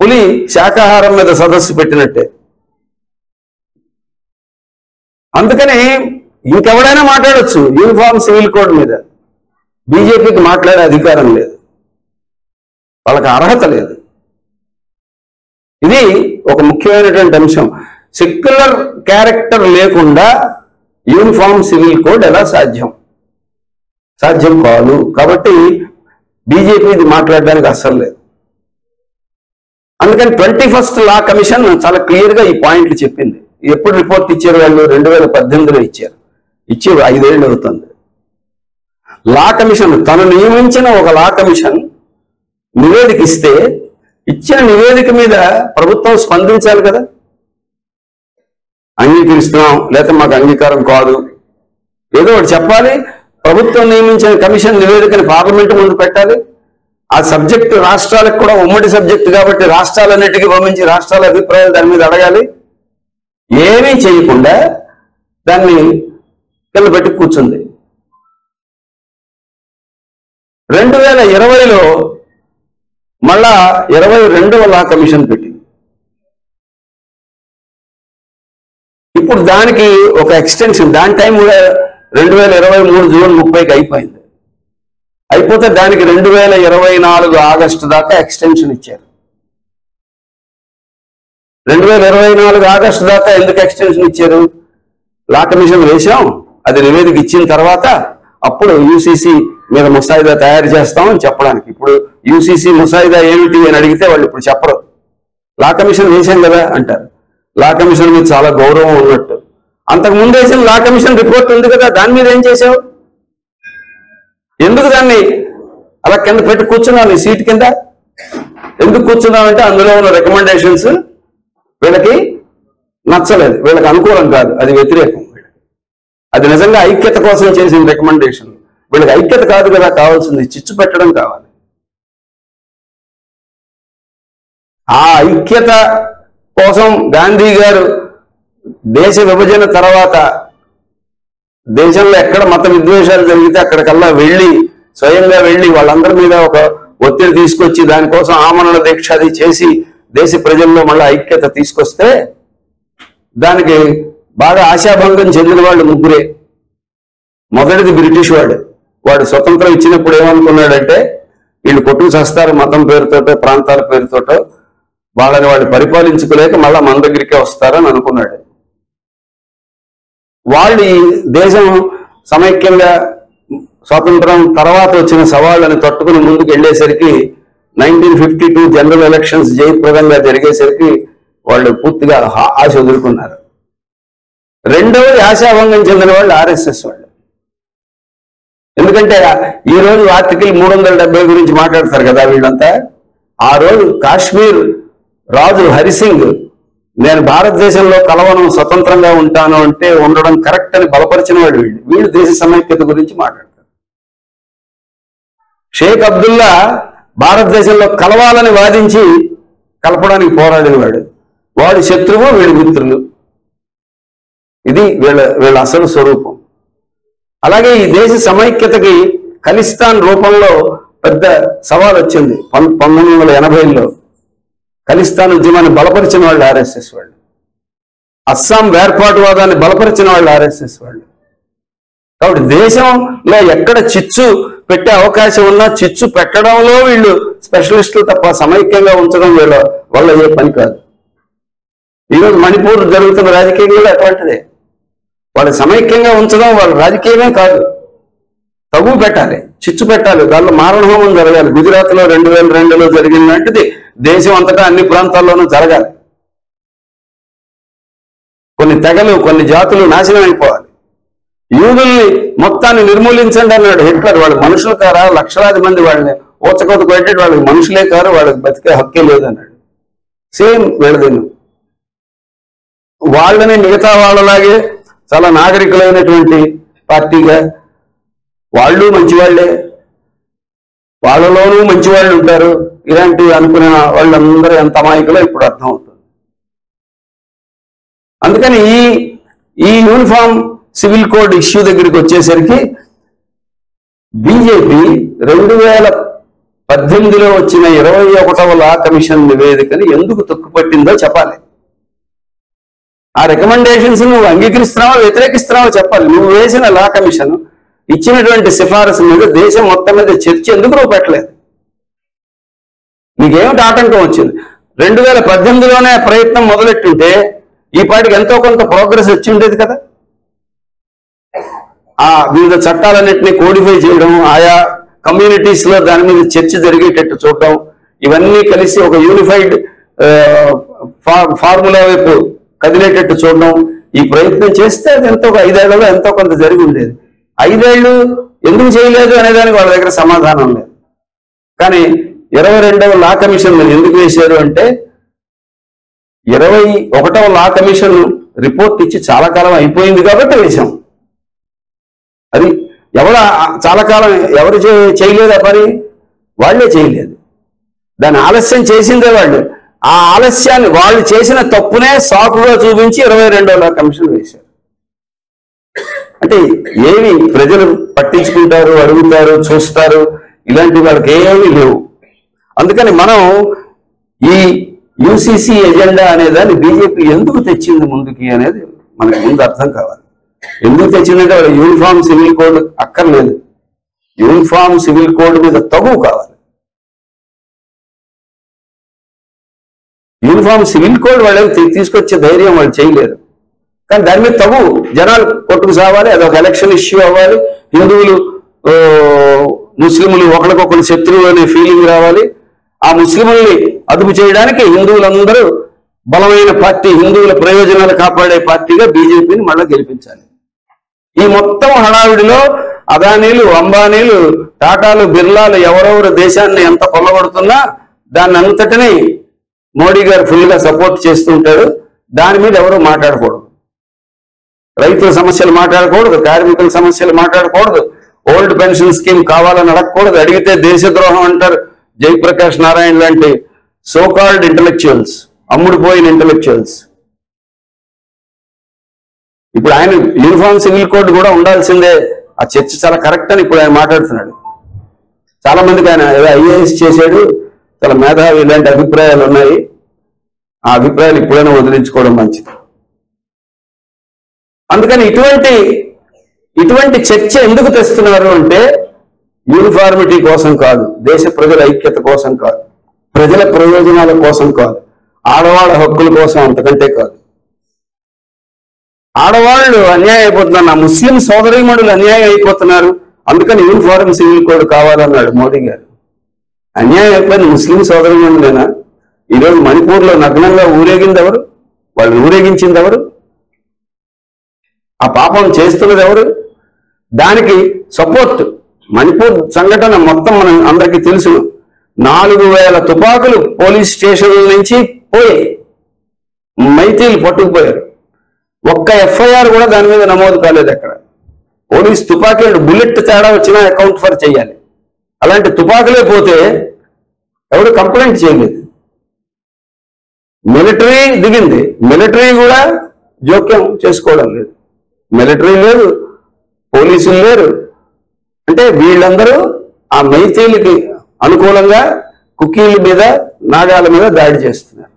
పులి శాకాహారం మీద సదస్సు పెట్టినట్టే. అందుకని ఇంకెవడైనా మాట్లాడొచ్చు యూనిఫామ్ సివిల్ కోడ్ మీద. బీజేపీకి మాట్లాడే అధికారం లేదు, వాళ్ళకి అర్హత లేదు. ఇది ఒక ముఖ్యమైనటువంటి అంశం. సెక్యులర్ క్యారెక్టర్ లేకుండా యూనిఫామ్ సివిల్ కోడ్ ఎలా సాధ్యం కాదు. కాబట్టి బీజేపీ ఇది మాట్లాడడానికి అస్సలు లేదు. అందుకని 21st లా కమిషన్ చాలా క్లియర్ గా ఈ పాయింట్లు చెప్పింది. ఎప్పుడు రిపోర్ట్ ఇచ్చారు వాళ్ళు? 2018లో ఇచ్చారు. 5 ఏళ్ళు అవుతుంది. లా కమిషన్ తను నియమించిన ఒక లా కమిషన్ నివేదిక ఇస్తే ఇచ్చిన నివేదిక మీద ప్రభుత్వం స్పందించాలి కదా. అంగీకరిస్తున్నాం లేకపోతే మాకు అంగీకారం కాదు, ఏదో ఒకటి చెప్పాలి. ప్రభుత్వం నియమించిన కమిషన్ నివేదికని పార్లమెంటు ముందు పెట్టాలి. ఆ సబ్జెక్టు రాష్ట్రాలకు కూడా ఉమ్మడి సబ్జెక్టు కాబట్టి రాష్ట్రాలన్నిటికీ పంపించి రాష్ట్రాల అభిప్రాయాలు దాని మీద అడగాలి. ఏమీ చేయకుండా దాన్ని కిందపెట్టి కూర్చుంది. 2020లో మళ్ళా 22వ లా కమిషన్ పెట్టింది. ఇప్పుడు దానికి ఒక ఎక్స్టెన్షన్, దాని టైం కూడా 2023 జూన్ 30కి అయిపోయింది. అయిపోతే దానికి 2024 ఆగస్టు దాకా ఎక్స్టెన్షన్ ఇచ్చారు. 2024 ఆగస్టు దాకా ఎందుకు ఎక్స్టెన్షన్ ఇచ్చారు? లా కమిషన్ వేశాం, అది నివేదిక ఇచ్చిన తర్వాత అప్పుడు యూసీసీ మీద ముసాయిదా తయారు చేస్తామని చెప్పడానికి. ఇప్పుడు యూసీసీ ముసాయిదా ఏమిటి అని అడిగితే వాళ్ళు ఇప్పుడు చెప్పరు. లా కమిషన్ వేశాం కదా అంటారు. లా కమిషన్ మీద చాలా గౌరవం ఉన్నట్టు. అంతకు ముందు వేసిన లా కమిషన్ రిపోర్ట్ ఉంది కదా, దాని మీద ఏం చేశావు? ఎందుకు దాన్ని అలా కింద పెట్టి కూర్చున్నావు? నీ సీట్ కింద ఎందుకు కూర్చున్నావంటే అందులో ఉన్న రికమెండేషన్స్ వీళ్ళకి నచ్చలేదు, వీళ్ళకి అనుకూలం కాదు, అది వ్యతిరేకం. అది నిజంగా ఐక్యత కోసం చేసిన రికమెండేషన్. వీళ్ళకి ఐక్యత కాదు కదా కావాల్సింది, చిచ్చు పెట్టడం కావాలి. ఆ ఐక్యత కోసం గాంధీ గారు దేశ విభజన తర్వాత దేశంలో ఎక్కడ మత విద్వేషాలు జరిగితే అక్కడికల్లా వెళ్ళి స్వయంగా వెళ్ళి వాళ్ళందరి మీద ఒక ఒత్తిడి తీసుకొచ్చి దానికోసం ఆమరణ దీక్ష అది చేసి దేశ ప్రజల్లో మళ్ళీ ఐక్యత తీసుకొస్తే దానికి బాగా ఆశాభంగం చెందిన వాళ్ళు ముగ్గురే. మొదటిది బ్రిటిష్ వాడు స్వతంత్రం ఇచ్చినప్పుడు ఏమనుకున్నాడంటే వీళ్ళు కొట్టుకు చేస్తారు మతం పేరుతోటో ప్రాంతాల పేరుతోటో, వాళ్ళని వాళ్ళు పరిపాలించుకోలేక మళ్ళా మన దగ్గరికే వస్తారని అనుకున్నాడు. వాళ్ళు ఈ దేశం సమైక్యంగా స్వాతంత్రం తర్వాత వచ్చిన సవాళ్ళని తట్టుకుని ముందుకు వెళ్ళేసరికి 1952 జనరల్ ఎలక్షన్స్ జయప్రదంగా జరిగేసరికి వాళ్ళు పూర్తిగా ఆశ వదులుకున్నారు. రెండవది ఆశాభంగం చెందిన వాళ్ళు ఆర్ఎస్ఎస్ వాళ్ళు. ఎందుకంటే ఈ రోజు ఆర్టికల్ 370 గురించి మాట్లాడతారు కదా వీళ్ళంతా. ఆ రోజు కాశ్మీర్ రాజు హరిసింగ్ నేను భారతదేశంలో కలవను స్వతంత్రంగా ఉంటాను అంటే ఉండడం కరెక్ట్ అని బలపరిచిన వాడు వీళ్ళు దేశ సమైక్యత గురించి మాట్లాడతారు. షేక్ అబ్దుల్లా భారతదేశంలో కలవాలని వాదించి కలపడానికి పోరాడినవాడు. వాడి శత్రువు వీడి మిత్రులు. ఇది వీళ్ళ అసలు స్వరూపం. అలాగే ఈ దేశ సమైక్యతకి ఖలిస్తాన్ రూపంలో పెద్ద సవాల్ వచ్చింది 1980లో. ఖలిస్తాన్ ఉద్యమాన్ని బలపరిచిన వాళ్ళు ఆర్ఎస్ఎస్ వాళ్ళు. అస్సాం వేర్పాటువాదాన్ని బలపరిచిన వాళ్ళు ఆర్ఎస్ఎస్ వాళ్ళు. కాబట్టి దేశంలో ఎక్కడ చిచ్చు పెట్టే అవకాశం ఉన్నా చిచ్చు పెట్టడంలో వీళ్ళు స్పెషలిస్టులు తప్ప సమైక్యంగా ఉంచడం వాళ్ళ ఏ పని కాదు. ఈరోజు మణిపూర్ జరుగుతున్న రాజకీయంలో అటువంటిదే. వాళ్ళు సమైక్యంగా ఉంచడం వాళ్ళ రాజకీయమే కాదు, తగు పెట్టాలి, చిచ్చు పెట్టాలి, దానిలో మారణహోమం జరగాలి. గుజరాత్లో 2002లో జరిగినట్టుది దేశం అంతటా అన్ని ప్రాంతాల్లోనూ జరగాలి. కొన్ని తెగలు కొన్ని జాతులు నాశనం అయిపోవాలి. యూదుల్ని మొత్తాన్ని నిర్మూలించండి అన్నాడు హిట్లర్. వాళ్ళు మనుషులు కారా? లక్షలాది మంది వాళ్ళని ఓచకోత కొట్టేటి వాళ్ళకి మనుషులే కారు, వాళ్ళకి బతికే హక్కే లేదన్నాడు. సేమ్ వీళ్ళదేను. వాళ్ళని మిగతా వాళ్ళలాగే చాలా నాగరికులైనటువంటి పార్టీగా వాళ్ళు మంచివాళ్లే, వాళ్ళలోనూ మంచివాళ్ళు ఉంటారు. ఇలాంటివి అనుకునే వాళ్ళందరూ ఎంత అమాయకులో ఇప్పుడు అర్థమవుతుంది. అందుకని ఈ యూనిఫామ్ సివిల్ కోడ్ ఇష్యూ దగ్గరికి వచ్చేసరికి బీజేపీ 2018లో వచ్చిన 21వ లా కమిషన్ నివేదికని ఎందుకు తొక్కుపట్టిందో చెప్పాలి. ఆ రికమెండేషన్స్ నువ్వు అంగీకరిస్తున్నావో వ్యతిరేకిస్తున్నావో చెప్పాలి. నువ్వు వేసిన లా కమిషన్ ఇచ్చినటువంటి సిఫారసు మీద దేశం మొత్తం మీద చర్చ ఎందుకు నువ్వు పెట్టలేదు? నీకేమిటి ఆటంకం వచ్చింది? 2018లోనే ప్రయత్నం మొదలెట్టుంటే ఈ పాటికి ఎంతో కొంత ప్రోగ్రెస్ వచ్చి ఉండేది కదా. ఆ వివిధ చట్టాలన్నింటినీ కోడిఫై చేయడం, ఆయా కమ్యూనిటీస్ లో దాని మీద చర్చ జరిగేటట్టు చూడడం, ఇవన్నీ కలిసి ఒక యూనిఫైడ్ ఫార్ములా వైపు కదిలేటట్టు చూడడం, ఈ ప్రయత్నం చేస్తే అది ఎంతో 5 ఏళ్లలో ఎంతో కొంత జరిగి ఉండేది. 5 ఏళ్ళు ఎందుకు చేయలేదు అనేదానికి వాళ్ళ దగ్గర సమాధానం లేదు. కానీ 22వ లా కమిషన్ ఎందుకు వేశారు అంటే 21వ లా కమిషన్ రిపోర్ట్ ఇచ్చి చాలా కాలం అయిపోయింది కాబట్టి వేశాం. అది చాలా కాలం ఎవరు చేయలేదా పని? వాళ్లే చేయలేదు. దాన్ని ఆలస్యం చేసిందే వాళ్ళు. ఆ ఆలస్యాన్ని వాళ్ళు చేసిన తప్పునే సాకుగా చూపించి 22వ లా కమిషన్ వేశారు. అంటే ఏమి ప్రజలు పట్టించుకుంటారు, అడుగుతారు, చూస్తారు, ఇలాంటి వాళ్ళకి ఏమీ లేవు. అందుకని మనం ఈ యూసీసీ ఎజెండా అనేదాన్ని బీజేపీ ఎందుకు తెచ్చింది ముందుకి అనేది మనకు ముందు అర్థం కావాలి. ఎందుకు తెచ్చిందంటే వాళ్ళ యూనిఫామ్ సివిల్ కోడ్ అక్కర్లేదు. యూనిఫామ్ సివిల్ కోడ్ మీద తగువ కావాలి. యూనిఫామ్ సివిల్ కోడ్ వాళ్ళు తీసుకొచ్చే ధైర్యం వాళ్ళు చేయలేరు. కానీ దాని మీద తగువ జనాలు కొట్టుకు సావాలి. అదొక ఎలక్షన్ ఇష్యూ అవ్వాలి. హిందువులు ముస్లింలు ఒకరికొకరు శత్రువులు అనే ఫీలింగ్ రావాలి. ఆ ముస్లింల్ని అదుపు చేయడానికి హిందువులందరూ బలమైన పార్టీ, హిందువుల ప్రయోజనాలు కాపాడే పార్టీగా బీజేపీని మళ్ళీ గెలిపించాలి. ఈ మొత్తం హడావిడిలో అదానీలు, అంబానీలు, టాటాలు, బిర్లాలు ఎవరెవరు దేశాన్ని ఎంత కొల్లగొడుతున్నా దాన్ని అంతటినీ మోడీ గారు ఫుల్గా సపోర్ట్ చేస్తుంటాడు. దాని మీద ఎవరు మాట్లాడకూడదు. రైతుల సమస్యలు మాట్లాడకూడదు, కార్మికుల సమస్యలు మాట్లాడకూడదు, ఓల్డ్ పెన్షన్ స్కీమ్ కావాలని అడగకూడదు. అడిగితే దేశద్రోహం అంటారు. జయప్రకాష్ నారాయణ లాంటి సోకాల్డ్ ఇంటలెక్చువల్స్, అమ్ముడుపోయిన ఇంటలెక్చువల్స్. ఇప్పుడు ఆయన యూనిఫామ్ సివిల్ కోడ్ కూడా ఉండాల్సిందే, ఆ చర్చ చాలా కరెక్ట్ అని ఇప్పుడు ఆయన మాట్లాడుతున్నాడు. చాలా మందికి ఆయన ఏదో ఐఏఎస్ చేశాడు, చాలా మేధావి, ఇలాంటి అభిప్రాయాలు ఉన్నాయి. ఆ అభిప్రాయాలు ఇప్పుడైనా వదిలించుకోవడం మంచిది. అందుకని ఇటువంటి చర్చ ఎందుకు తెస్తున్నారు అంటే యూనిఫార్మిటీ కోసం కాదు, దేశ ప్రజల ఐక్యత కోసం కాదు, ప్రజల ప్రయోజనాల కోసం కాదు, ఆడవాళ్ళ హక్కుల కోసం, అంతకంటే కాదు. ఆడవాళ్ళు అన్యాయం అయిపోతున్నారు, నా ముస్లిం సోదరీమణులు అన్యాయం అయిపోతున్నారు, అందుకని యూనిఫార్మ్ సివిల్ కోడ్ కావాలన్నాడు మోడీ గారు. అన్యాయం అయిపోయింది ముస్లిం సోదరీమణులేనా? ఈరోజు మణిపూర్లో నగ్నంగా ఊరేగింది ఎవరు? వాళ్ళు ఊరేగించింది ఎవరు? ఆ పాపం చేస్తున్నది ఎవరు? దానికి సపోర్ట్ మణిపూర్ సంఘటన మొత్తం మనం అందరికీ తెలుసు. 4000 తుపాకులు పోలీస్ స్టేషన్ల నుంచి పోయాయి, మైతీలు పట్టుకుపోయారు. ఒక్క ఎఫ్ఐఆర్ కూడా దాని మీద నమోదు కాలేదు. అక్కడ పోలీస్ తుపాకీ బుల్లెట్ తేడా వచ్చినా అకౌంట్ ఫర్ చేయాలి. అలాంటి తుపాకులే పోతే ఎవరు కంప్లైంట్ చేయలేదు. మిలిటరీ దిగింది, మిలిటరీ కూడా జోక్యం చేసుకోవడం లేదు. మిలిటరీ లేదు, పోలీసులు లేరు. అంటే వీళ్ళందరూ ఆ మైతీలకి అనుకూలంగా కుకీల మీద, నాగాల మీద దాడి చేస్తున్నారు.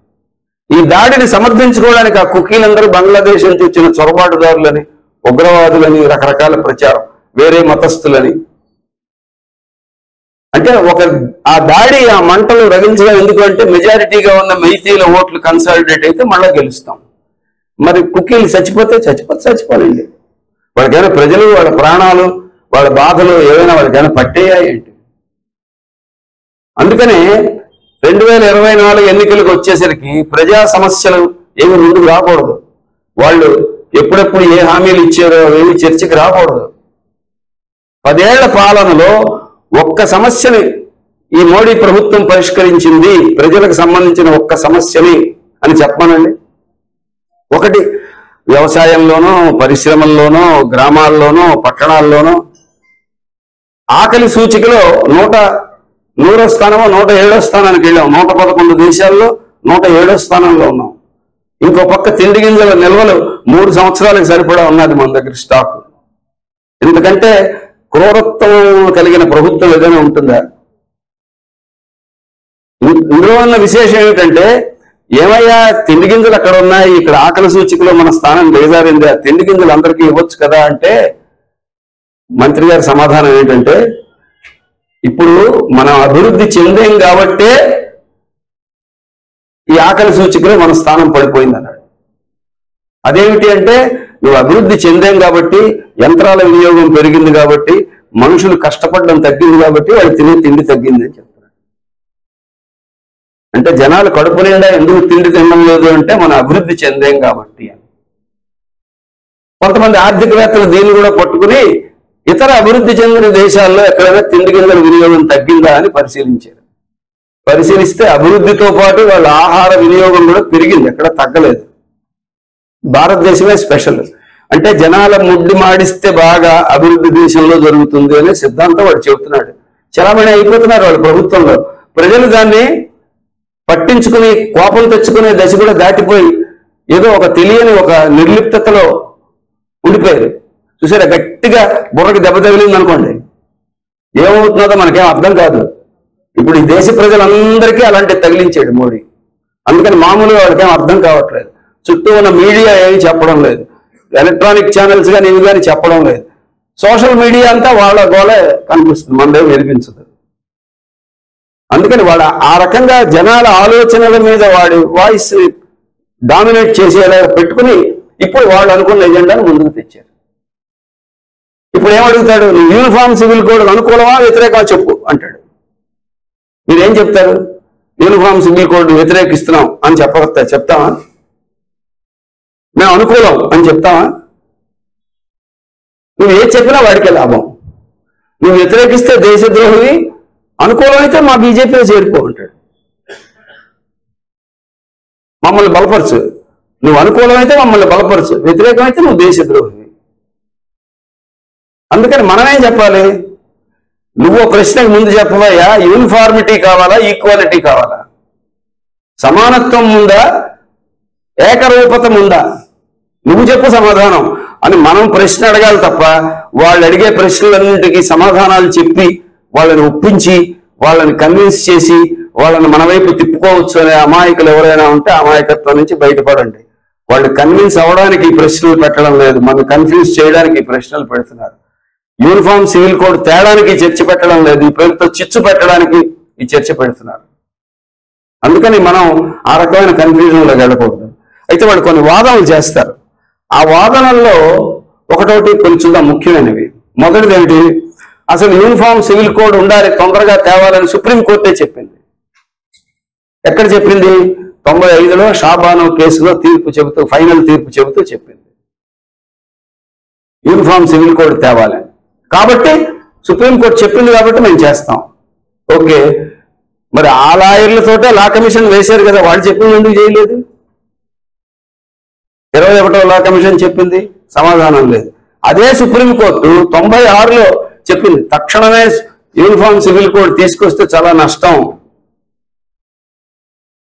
ఈ దాడిని సమర్థించుకోవడానికి ఆ కుకీలందరూ బంగ్లాదేశ్ నుంచి వచ్చిన చొరబాటుదారులని, ఉగ్రవాదులని, రకరకాల ప్రచారం, వేరే మతస్థులని. అంటే ఆ దాడి, ఆ మంటలు రగిలించడం ఎందుకంటే మెజారిటీగా ఉన్న మైతీల ఓట్లు కన్సాలిడేట్ అయితే మళ్ళా గెలుస్తాం. మరి కుకీలు చచ్చిపోలేండి. వాళ్ళకైనా ప్రజలు, వాళ్ళ ప్రాణాలు, వాళ్ళ బాధలు ఏవైనా వాళ్ళకైనా పట్టేయాయేంటి? అందుకనే 2024 ఎన్నికలకు వచ్చేసరికి ప్రజా సమస్యలు ఏమి ముందుకు రాకూడదు. వాళ్ళు ఎప్పుడెప్పుడు ఏ హామీలు ఇచ్చారో ఏమి చర్చకి రాకూడదు. 10 ఏళ్ల పాలనలో ఒక్క సమస్యని ఈ మోడీ ప్రభుత్వం పరిష్కరించింది, ప్రజలకు సంబంధించిన ఒక్క సమస్యని అని చెప్పమనండి. ఒకటి వ్యవసాయంలోనో, పరిశ్రమల్లోనో, గ్రామాల్లోనో, పట్టణాల్లోనో. ఆకలి సూచికలో 100వ స్థానమో 107వ స్థానానికి వెళ్ళాం. 111 దేశాల్లో 107వ స్థానంలో ఉన్నాం. ఇంకో పక్క తిండి గింజల నిల్వలు 3 సంవత్సరాలకు సరిపడా ఉన్నది మన దగ్గర స్టాక్. ఎందుకంటే క్రూరత్వం కలిగిన ప్రభుత్వం ఏదైనా ఉంటుందా? ఇందులో ఉన్న విశేషం ఏమిటంటే, ఏమయ్యా తిండి గింజలు అక్కడ ఉన్నాయి, ఇక్కడ ఆకలి సూచికలో మన స్థానం దిగజారింది, ఆ తిండి గింజలు అందరికీ ఇవ్వచ్చు కదా అంటే మంత్రి గారి సమాధానం ఏంటంటే, ఇప్పుడు మనం అభివృద్ధి చెందాం కాబట్టే ఈ ఆకలి సూచికలో మన స్థానం పడిపోయింది అన్నాడు. అదేమిటి అంటే, నువ్వు అభివృద్ధి చెందాం కాబట్టి, యంత్రాల వినియోగం పెరిగింది కాబట్టి, మనుషులు కష్టపడడం తగ్గింది కాబట్టి వాళ్ళు తినే తిండి తగ్గింది అని చెప్తున్నాడు. అంటే జనాలు కడుపు నిండా ఎందుకు తిండి తినడం లేదు అంటే, మనం అభివృద్ధి చెందాం కాబట్టి అని. కొంతమంది ఆర్థికవేత్తలు దీన్ని కూడా పట్టుకుని ఇతర అభివృద్ధి చెందిన దేశాల్లో ఎక్కడైనా తిండి గింజల వినియోగం తగ్గిందా అని పరిశీలించారు. పరిశీలిస్తే అభివృద్ధితో పాటు వాళ్ళ ఆహార వినియోగం కూడా పెరిగింది, ఎక్కడ తగ్గలేదు. భారతదేశమే స్పెషల్. అంటే జనాల ముడ్డి మాడిస్తే బాగా అభివృద్ధి దేశంలో జరుగుతుంది అనే సిద్ధాంతం వాడు చెబుతున్నాడు. చలామణి అయిపోతున్నారు వాళ్ళు ప్రభుత్వంలో. ప్రజలు దాన్ని పట్టించుకుని కోపం తెచ్చుకునే దశ కూడా దాటిపోయి ఏదో ఒక తెలియని ఒక నిర్లిప్తతలో ఉండిపోయారు. చూసారా, గట్టిగా బుర్రకి దెబ్బ తగిలింది అనుకోండి, ఏమవుతుందో మనకేం అర్థం కాదు. ఇప్పుడు ఈ దేశ ప్రజలందరికీ అలాంటి తగిలించాడు మోడీ. అందుకని మామూలుగా వాళ్ళకేం అర్థం కావట్లేదు. చుట్టూ ఉన్న మీడియా ఏమి చెప్పడం లేదు, ఎలక్ట్రానిక్ ఛానల్స్ కానీ ఇవి కానీ చెప్పడం లేదు. సోషల్ మీడియా అంతా వాళ్ళ గోలే కనిపిస్తుంది, మనదేం వినిపించదు. అందుకని వాడు ఆ రకంగా జనాల ఆలోచనల మీద వాడి వాయిస్ డామినేట్ చేసేలా పెట్టుకుని ఇప్పుడు వాళ్ళు అనుకున్న ఎజెండాను ముందుకు తెచ్చారు. ఇప్పుడు ఏమడుగుతాడు, నువ్వు యూనిఫామ్ సివిల్ కోడ్ అనుకూలమా వ్యతిరేకమా చెప్పు అంటాడు. మీరేం చెప్తారు? యూనిఫామ్ సివిల్ కోడ్ వ్యతిరేకిస్తున్నాం అని చెప్తామా? మేము అనుకూలం అని చెప్తావా? నువ్వు ఏది చెప్పినా వాడికే లాభం. నువ్వు వ్యతిరేకిస్తే దేశద్రోహివి, అనుకూలమైతే మా బీజేపీలో చేరుకో అంటాడు. మమ్మల్ని బలపరచు, నువ్వు అనుకూలమైతే మమ్మల్ని బలపరచు, వ్యతిరేకమైతే నువ్వు దేశద్రోహివి. అందుకని మనమేం చెప్పాలి? నువ్వు ప్రశ్నకు ముందు చెప్పవయ్యా, యూనిఫార్మిటీ కావాలా, ఈక్వాలిటీ కావాలా, సమానత్వం ఉందా, ఏకరూపతం ఉందా, నువ్వు చెప్పు సమాధానం అని మనం ప్రశ్న అడగాలి తప్ప వాళ్ళు అడిగే ప్రశ్నలన్నింటికి సమాధానాలు చెప్పి వాళ్ళని ఒప్పించి వాళ్ళని కన్విన్స్ చేసి వాళ్ళని మన వైపు తిప్పుకోవచ్చు అనే అమాయకులు ఎవరైనా ఉంటే అమాయకత్వం నుంచి బయటపడండి. వాళ్ళు కన్విన్స్ అవ్వడానికి ఈ ప్రశ్నలు పెట్టడం లేదు, మనం కన్ఫ్యూజ్ చేయడానికి ఈ ప్రశ్నలు పెడుతున్నారు. యూనిఫామ్ సివిల్ కోడ్ తేడానికి చర్చ పెట్టడం లేదు, ఈ పేరుతో చిచ్చు పెట్టడానికి ఈ చర్చ పెడుతున్నారు. అందుకని మనం ఆ రకమైన కన్ఫ్యూజన్లో వెళ్ళకూడదు. అయితే వాళ్ళు కొన్ని వాదనలు చేస్తారు. ఆ వాదనల్లో ఒకటోటి కొంచెం ముఖ్యమైనవి. మొదటిది ఏమిటి, అసలు యూనిఫామ్ సివిల్ కోడ్ ఉండాలి, తొందరగా తేవాలని సుప్రీంకోర్టే చెప్పింది. ఎక్కడ చెప్పింది? 95లో షాబాను కేసులో ఫైనల్ తీర్పు చెబుతూ చెప్పింది యూనిఫామ్ సివిల్ కోడ్ తేవాలని. కాబట్టి సుప్రీంకోర్టు చెప్పింది కాబట్టి మేము చేస్తాం. ఓకే, మరి ఆ లాయర్లతోటే లా కమిషన్ వేశారు కదా, వాళ్ళు చెప్పింది ఎందుకు చేయలేదు? 21వ లా కమిషన్ చెప్పింది, సమాధానం లేదు. అదే సుప్రీంకోర్టు 96లో చెప్పింది, తక్షణమే యూనిఫామ్ సివిల్ కోడ్ తీసుకొస్తే చాలా నష్టం.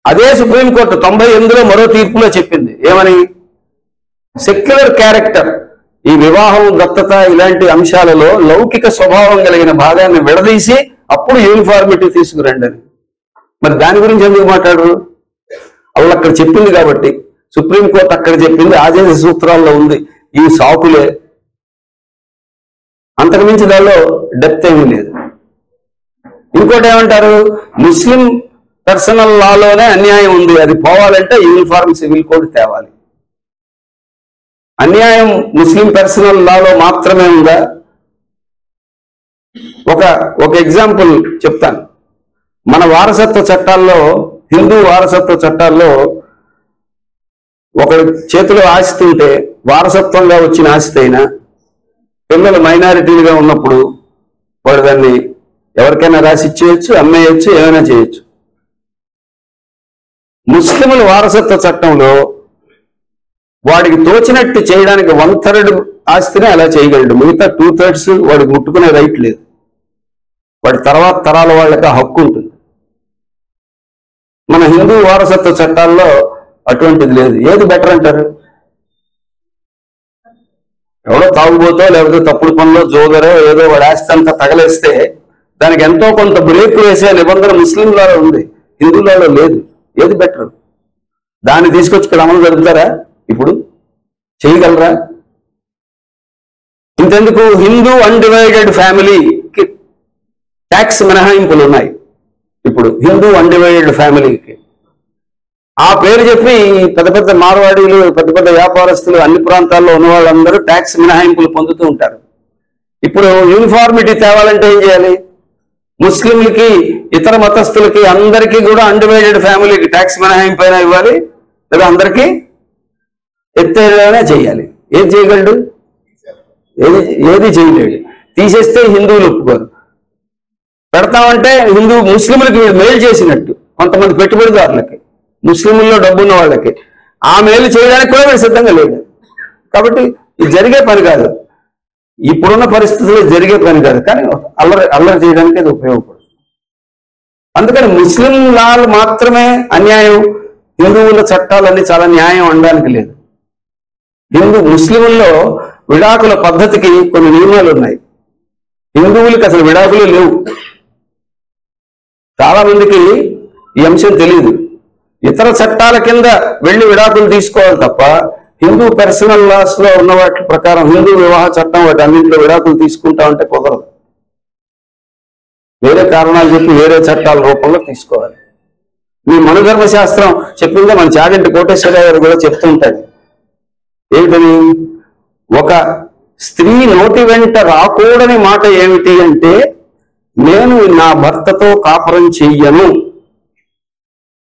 అదే సుప్రీంకోర్టు 98లో మరో తీర్పులో చెప్పింది, ఏమని? సెక్యులర్ క్యారెక్టర్, ఈ వివాహం, దత్తత ఇలాంటి అంశాలలో లౌకిక స్వభావం కలిగిన భాగాన్ని విడదీసి అప్పుడు యూనిఫార్మిటీ తీసుకురండి అని. మరి దాని గురించి ఎందుకు మాట్లాడు? వాళ్ళు అక్కడ చెప్పింది కాబట్టి, సుప్రీంకోర్టు అక్కడ చెప్పింది, ఆదేశ సూత్రాల్లో ఉంది, ఈ సాకులే, అంతకుమించి దానిలో డెప్త్ ఏమీ లేదు. ఇంకోటి ఏమంటారు, ముస్లిం పర్సనల్ లాలోనే అన్యాయం ఉంది, అది పోవాలంటే యూనిఫార్మ్ సివిల్ కోడ్ తేవాలి. అన్యాయం ముస్లిం పర్సనల్ లాలో మాత్రమే ఉందా? ఒక ఎగ్జాంపుల్ చెప్తాను. మన వారసత్వ చట్టాల్లో, హిందూ వారసత్వ చట్టాల్లో ఒకరి చేతిలో ఆస్తి ఉంటే, వారసత్వంగా వచ్చిన ఆస్తి అయినా, పిల్లలు మైనారిటీలుగా ఉన్నప్పుడు వాడు దాన్ని ఎవరికైనా రాసి ఇచ్చేయచ్చు, అమ్మేయచ్చు, ఏమైనా చేయొచ్చు. ముస్లింల వారసత్వ చట్టంలో వాడికి తోచినట్టు చేయడానికి 1/3 ఆస్తిని అలా చేయగలడు, మిగతా 2/3 వాడికి ముట్టుకునే రైట్ లేదు. వాడి తర్వాత తరాల వాళ్ళకి ఆ హక్కు ఉంటుంది. మన హిందూ వారసత్వ చట్టాల్లో అటువంటిది లేదు. ఏది బెటర్ అంటారు? ఎవడో తాగుబోతో లేకపోతే తప్పుడు పనులో జోదరో ఏదో వాడి ఆస్తి అంతా తగలేస్తే దానికి ఎంతో కొంత బ్రేక్ వేసే నిబంధన ముస్లింలలో ఉంది, హిందువులలో లేదు. ఏది బెటర్? దాన్ని తీసుకొచ్చి ఇక్కడ అమలు జరుపుతారా? ఇప్పుడు చేయగలరా? ఇంతెందుకు, హిందూ అన్డివైడెడ్ ఫ్యామిలీకి ట్యాక్స్ మినహాయింపులు ఉన్నాయి. ఇప్పుడు హిందూ అన్డివైడెడ్ ఫ్యామిలీకి ఆ పేరు చెప్పి పెద్ద పెద్ద మార్వాడీలు, పెద్ద పెద్ద వ్యాపారస్తులు, అన్ని ప్రాంతాల్లో ఉన్న వాళ్ళందరూ ట్యాక్స్ మినహాయింపులు పొందుతూ ఉంటారు. ఇప్పుడు యూనిఫార్మిటీ తేవాలంటే ఏం చేయాలి? ముస్లింలకి, ఇతర మతస్థులకి అందరికీ కూడా అన్డివైడెడ్ ఫ్యామిలీకి ట్యాక్స్ మినహాయింపు అయినా ఇవ్వాలి, లేదా అందరికీ ఎత్తేనే చేయాలి. ఏం చేయగలడు? ఏది చేయలేడు. తీసేస్తే హిందువులు ఒప్పుకోరు. పెడతామంటే ముస్లింలకు వీళ్ళు మేలు చేసినట్టు, కొంతమంది పెట్టుబడిదారులకి, ముస్లింల్లో డబ్బున్న వాళ్ళకి ఆ మేలు చేయడానికి కూడా వీళ్ళు సిద్ధంగా లేడు. కాబట్టి ఇది జరిగే పని కాదు, ఇప్పుడున్న పరిస్థితుల్లో జరిగే పని కాదు. కానీ అల్లరి చేయడానికి అది ఉపయోగపడుతుంది. అందుకని ముస్లిం లాలు మాత్రమే అన్యాయం, హిందువుల చట్టాలన్నీ చాలా న్యాయం అనడానికి లేదు. ముస్లింల్లో విడాకుల పద్ధతికి కొన్ని నియమాలు ఉన్నాయి. హిందువులకి అసలు విడాకులు లేవు. చాలా మందికి ఈ అంశం తెలియదు. ఇతర చట్టాల కింద వెళ్ళి విడాకులు తీసుకోవాలి తప్ప హిందూ పర్సనల్ లాస్ లో ఉన్న వాటి ప్రకారం, హిందూ వివాహ చట్టం వాటి అన్నింటిలో విడాకులు తీసుకుంటా ఉంటే కుదరదు. వేరే కారణాలు చెప్పి వేరే చట్టాల రూపంలో తీసుకోవాలి. మీ మనుధర్మ శాస్త్రం చెప్పిందే మన చాగంటి కోటేశ్వరరావు గారు కూడా చెప్తూ ఉంటాడు. ఏమిటని? ఒక స్త్రీ నోటి వెంట రాకూడని మాట ఏమిటి అంటే, నేను నా భర్తతో కాపురం చెయ్యను.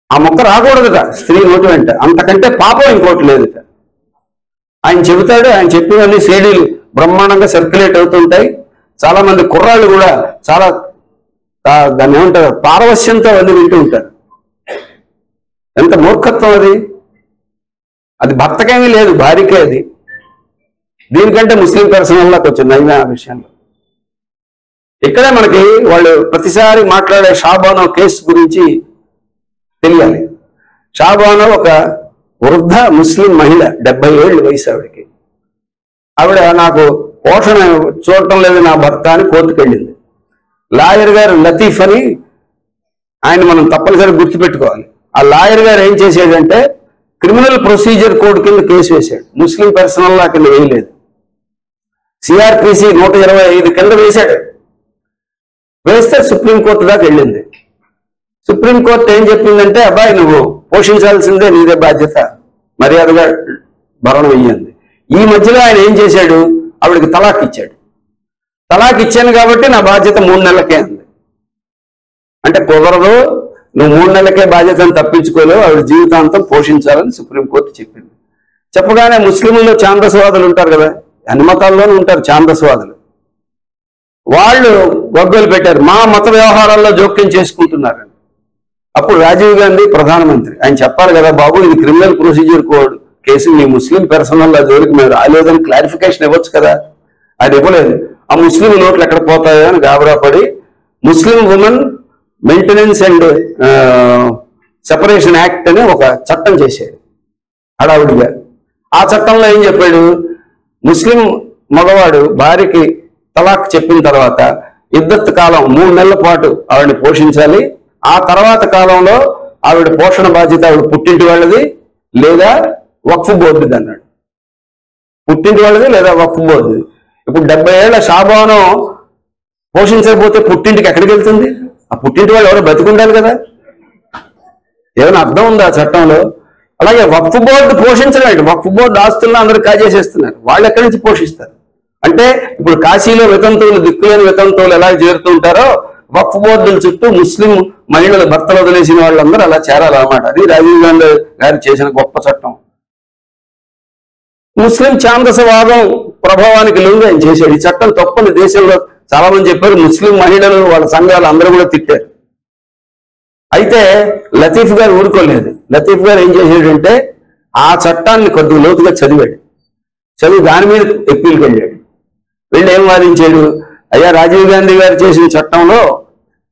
ఆ మొక్క రాకూడదుట స్త్రీ నోటి వెంట. అంతకంటే పాపం ఇంకోటి లేదుట. ఆయన చెబుతాడు. ఆయన చెప్పినవన్నీ సీడీలు బ్రహ్మాండంగా సర్క్యులేట్ అవుతుంటాయి. చాలా మంది కుర్రాళ్ళు కూడా చాలా దాన్ని ఏమంటారు, పారవశ్యంతో అన్ని వింటూ ఉంటారు. ఎంత మూర్ఖత్వం అది! అది భర్తకేమీ లేదు, భార్యకే అది. దీనికంటే ముస్లిం పర్సనల్లోకి వచ్చింది అయినా ఆ విషయంలో. ఇక్కడే మనకి వాళ్ళు ప్రతిసారి మాట్లాడే షాబానో కేసు గురించి తెలియాలి. షాబానో ఒక వృద్ధ ముస్లిం మహిళ, 70 ఏళ్ళు వయసు ఆవిడకి. ఆవిడ నాకు పోషణ చూడటం లేదు నా భర్త అని కోర్టుకు వెళ్ళింది. లాయర్ గారు లతీఫ్ అని, ఆయన మనం తప్పనిసరిగా గుర్తుపెట్టుకోవాలి. ఆ లాయర్ గారు ఏం చేసాడంటే క్రిమినల్ ప్రొసీజర్ కోడ్ కింద కేసు వేశాడు. ముస్లిం పర్సనల్ లా కింద వేయలేదు. సిఆర్పిసి 125 కింద వేశాడు. వేస్తే సుప్రీంకోర్టు దాకా వెళ్ళింది. సుప్రీంకోర్టు ఏం చెప్పిందంటే, అబ్బాయి నువ్వు పోషించాల్సిందే, నీదే బాధ్యత, మర్యాదగా భరణం ఇయ్యింది. ఈ మధ్యలో ఆయన ఏం చేశాడు, ఆవిడకి తలాక్ ఇచ్చాడు. తలాక్ ఇచ్చాను కాబట్టి నా బాధ్యత 3 నెలలకే అంది. అంటే కుదరదు, నువ్వు 3 నెలలకే బాధ్యతను తప్పించుకోలేవు, ఆవిడ జీవితాంతం పోషించాలని సుప్రీంకోర్టు చెప్పింది. చెప్పగానే ముస్లింల్లో ఛాందసవాదులు ఉంటారు కదా, అన్ని మతాల్లోనూ ఉంటారు ఛాందసవాదులు. వాళ్ళు గొగ్గలు పెట్టారు, మా మత వ్యవహారాల్లో జోక్యం చేసుకుంటున్నారని. అప్పుడు రాజీవ్ గాంధీ ప్రధానమంత్రి, ఆయన చెప్పాలి కదా, బాబు ఇది క్రిమినల్ ప్రొసీజర్ కోడ్ కేసు, మీ ముస్లిం పర్సనల్ జోలికి మేము రాలేదని క్లారిఫికేషన్ ఇవ్వచ్చు కదా. అది ఇవ్వలేదు. ఆ ముస్లిం నోట్లు ఎక్కడ పోతాయో అని గాబరా పడి ముస్లిం women maintenance and separation act అని ఒక చట్టం చేశాడు హడావుడిగా. ఆ చట్టంలో ఏం చెప్పాడు, ముస్లిం మగవాడు భార్యకి తలాక్ చెప్పిన తర్వాత ఇద్దత్ కాలం 3 నెలల పాటు ఆవిడని పోషించాలి. ఆ తర్వాత కాలంలో ఆవిడ పోషణ బాధ్యత ఆవిడ పుట్టింటి వాళ్ళది లేదా వక్ఫ్ బోర్డుది అన్నాడు. పుట్టింటి వాళ్ళది లేదా వక్ఫ్ బోర్డుది. ఇప్పుడు 70 ఏళ్ల షాబాను పోషించకపోతే పుట్టింటికి ఎక్కడికి వెళ్తుంది? ఆ పుట్టింటి వాళ్ళు ఎవరో బతికుండాలి కదా. ఏమైనా అర్థం ఉందా చట్టంలో? అలాగే వక్ఫ్ బోర్డు పోషించలేదు. వక్ఫ్ బోర్డు ఆస్తులను అందరూ కాజేసేస్తున్నారు. వాళ్ళు ఎక్కడి నుంచి పోషిస్తారు? అంటే ఇప్పుడు కాశీలో వితంతువులు, దిక్కులేని వితంతువులు ఎలా చేరుతూ ఉంటారో వక్ఫ్ బోర్డుల చుట్టూ ముస్లిం మహిళలు భర్తలు వదిలేసిన వాళ్ళందరూ అలా చేరాలన్నమాట. అది రాజీవ్ గాంధీ గారు చేసిన గొప్ప చట్టం. ముస్లిం ఛాందసవాదం ప్రభావానికి లొంగి ఆయన చేశాడు. ఈ చట్టం తప్పని దేశంలో చాలా మంది చెప్పారు. ముస్లిం మహిళలు వాళ్ళ సంఘాలు అందరూ కూడా తిట్టారు. అయితే లతీఫ్ గారు ఊరుకోలేదు. లతీఫ్ గారు ఏం చేశాడంటే ఆ చట్టాన్ని కొద్దిగా లోతుగా చదివాడు. చదివి దాని మీద ఎప్పీల్కి వెళ్ళాడు. వీళ్ళు ఏం వాదించాడు, అయ్యా రాజీవ్ గాంధీ గారు చేసిన చట్టంలో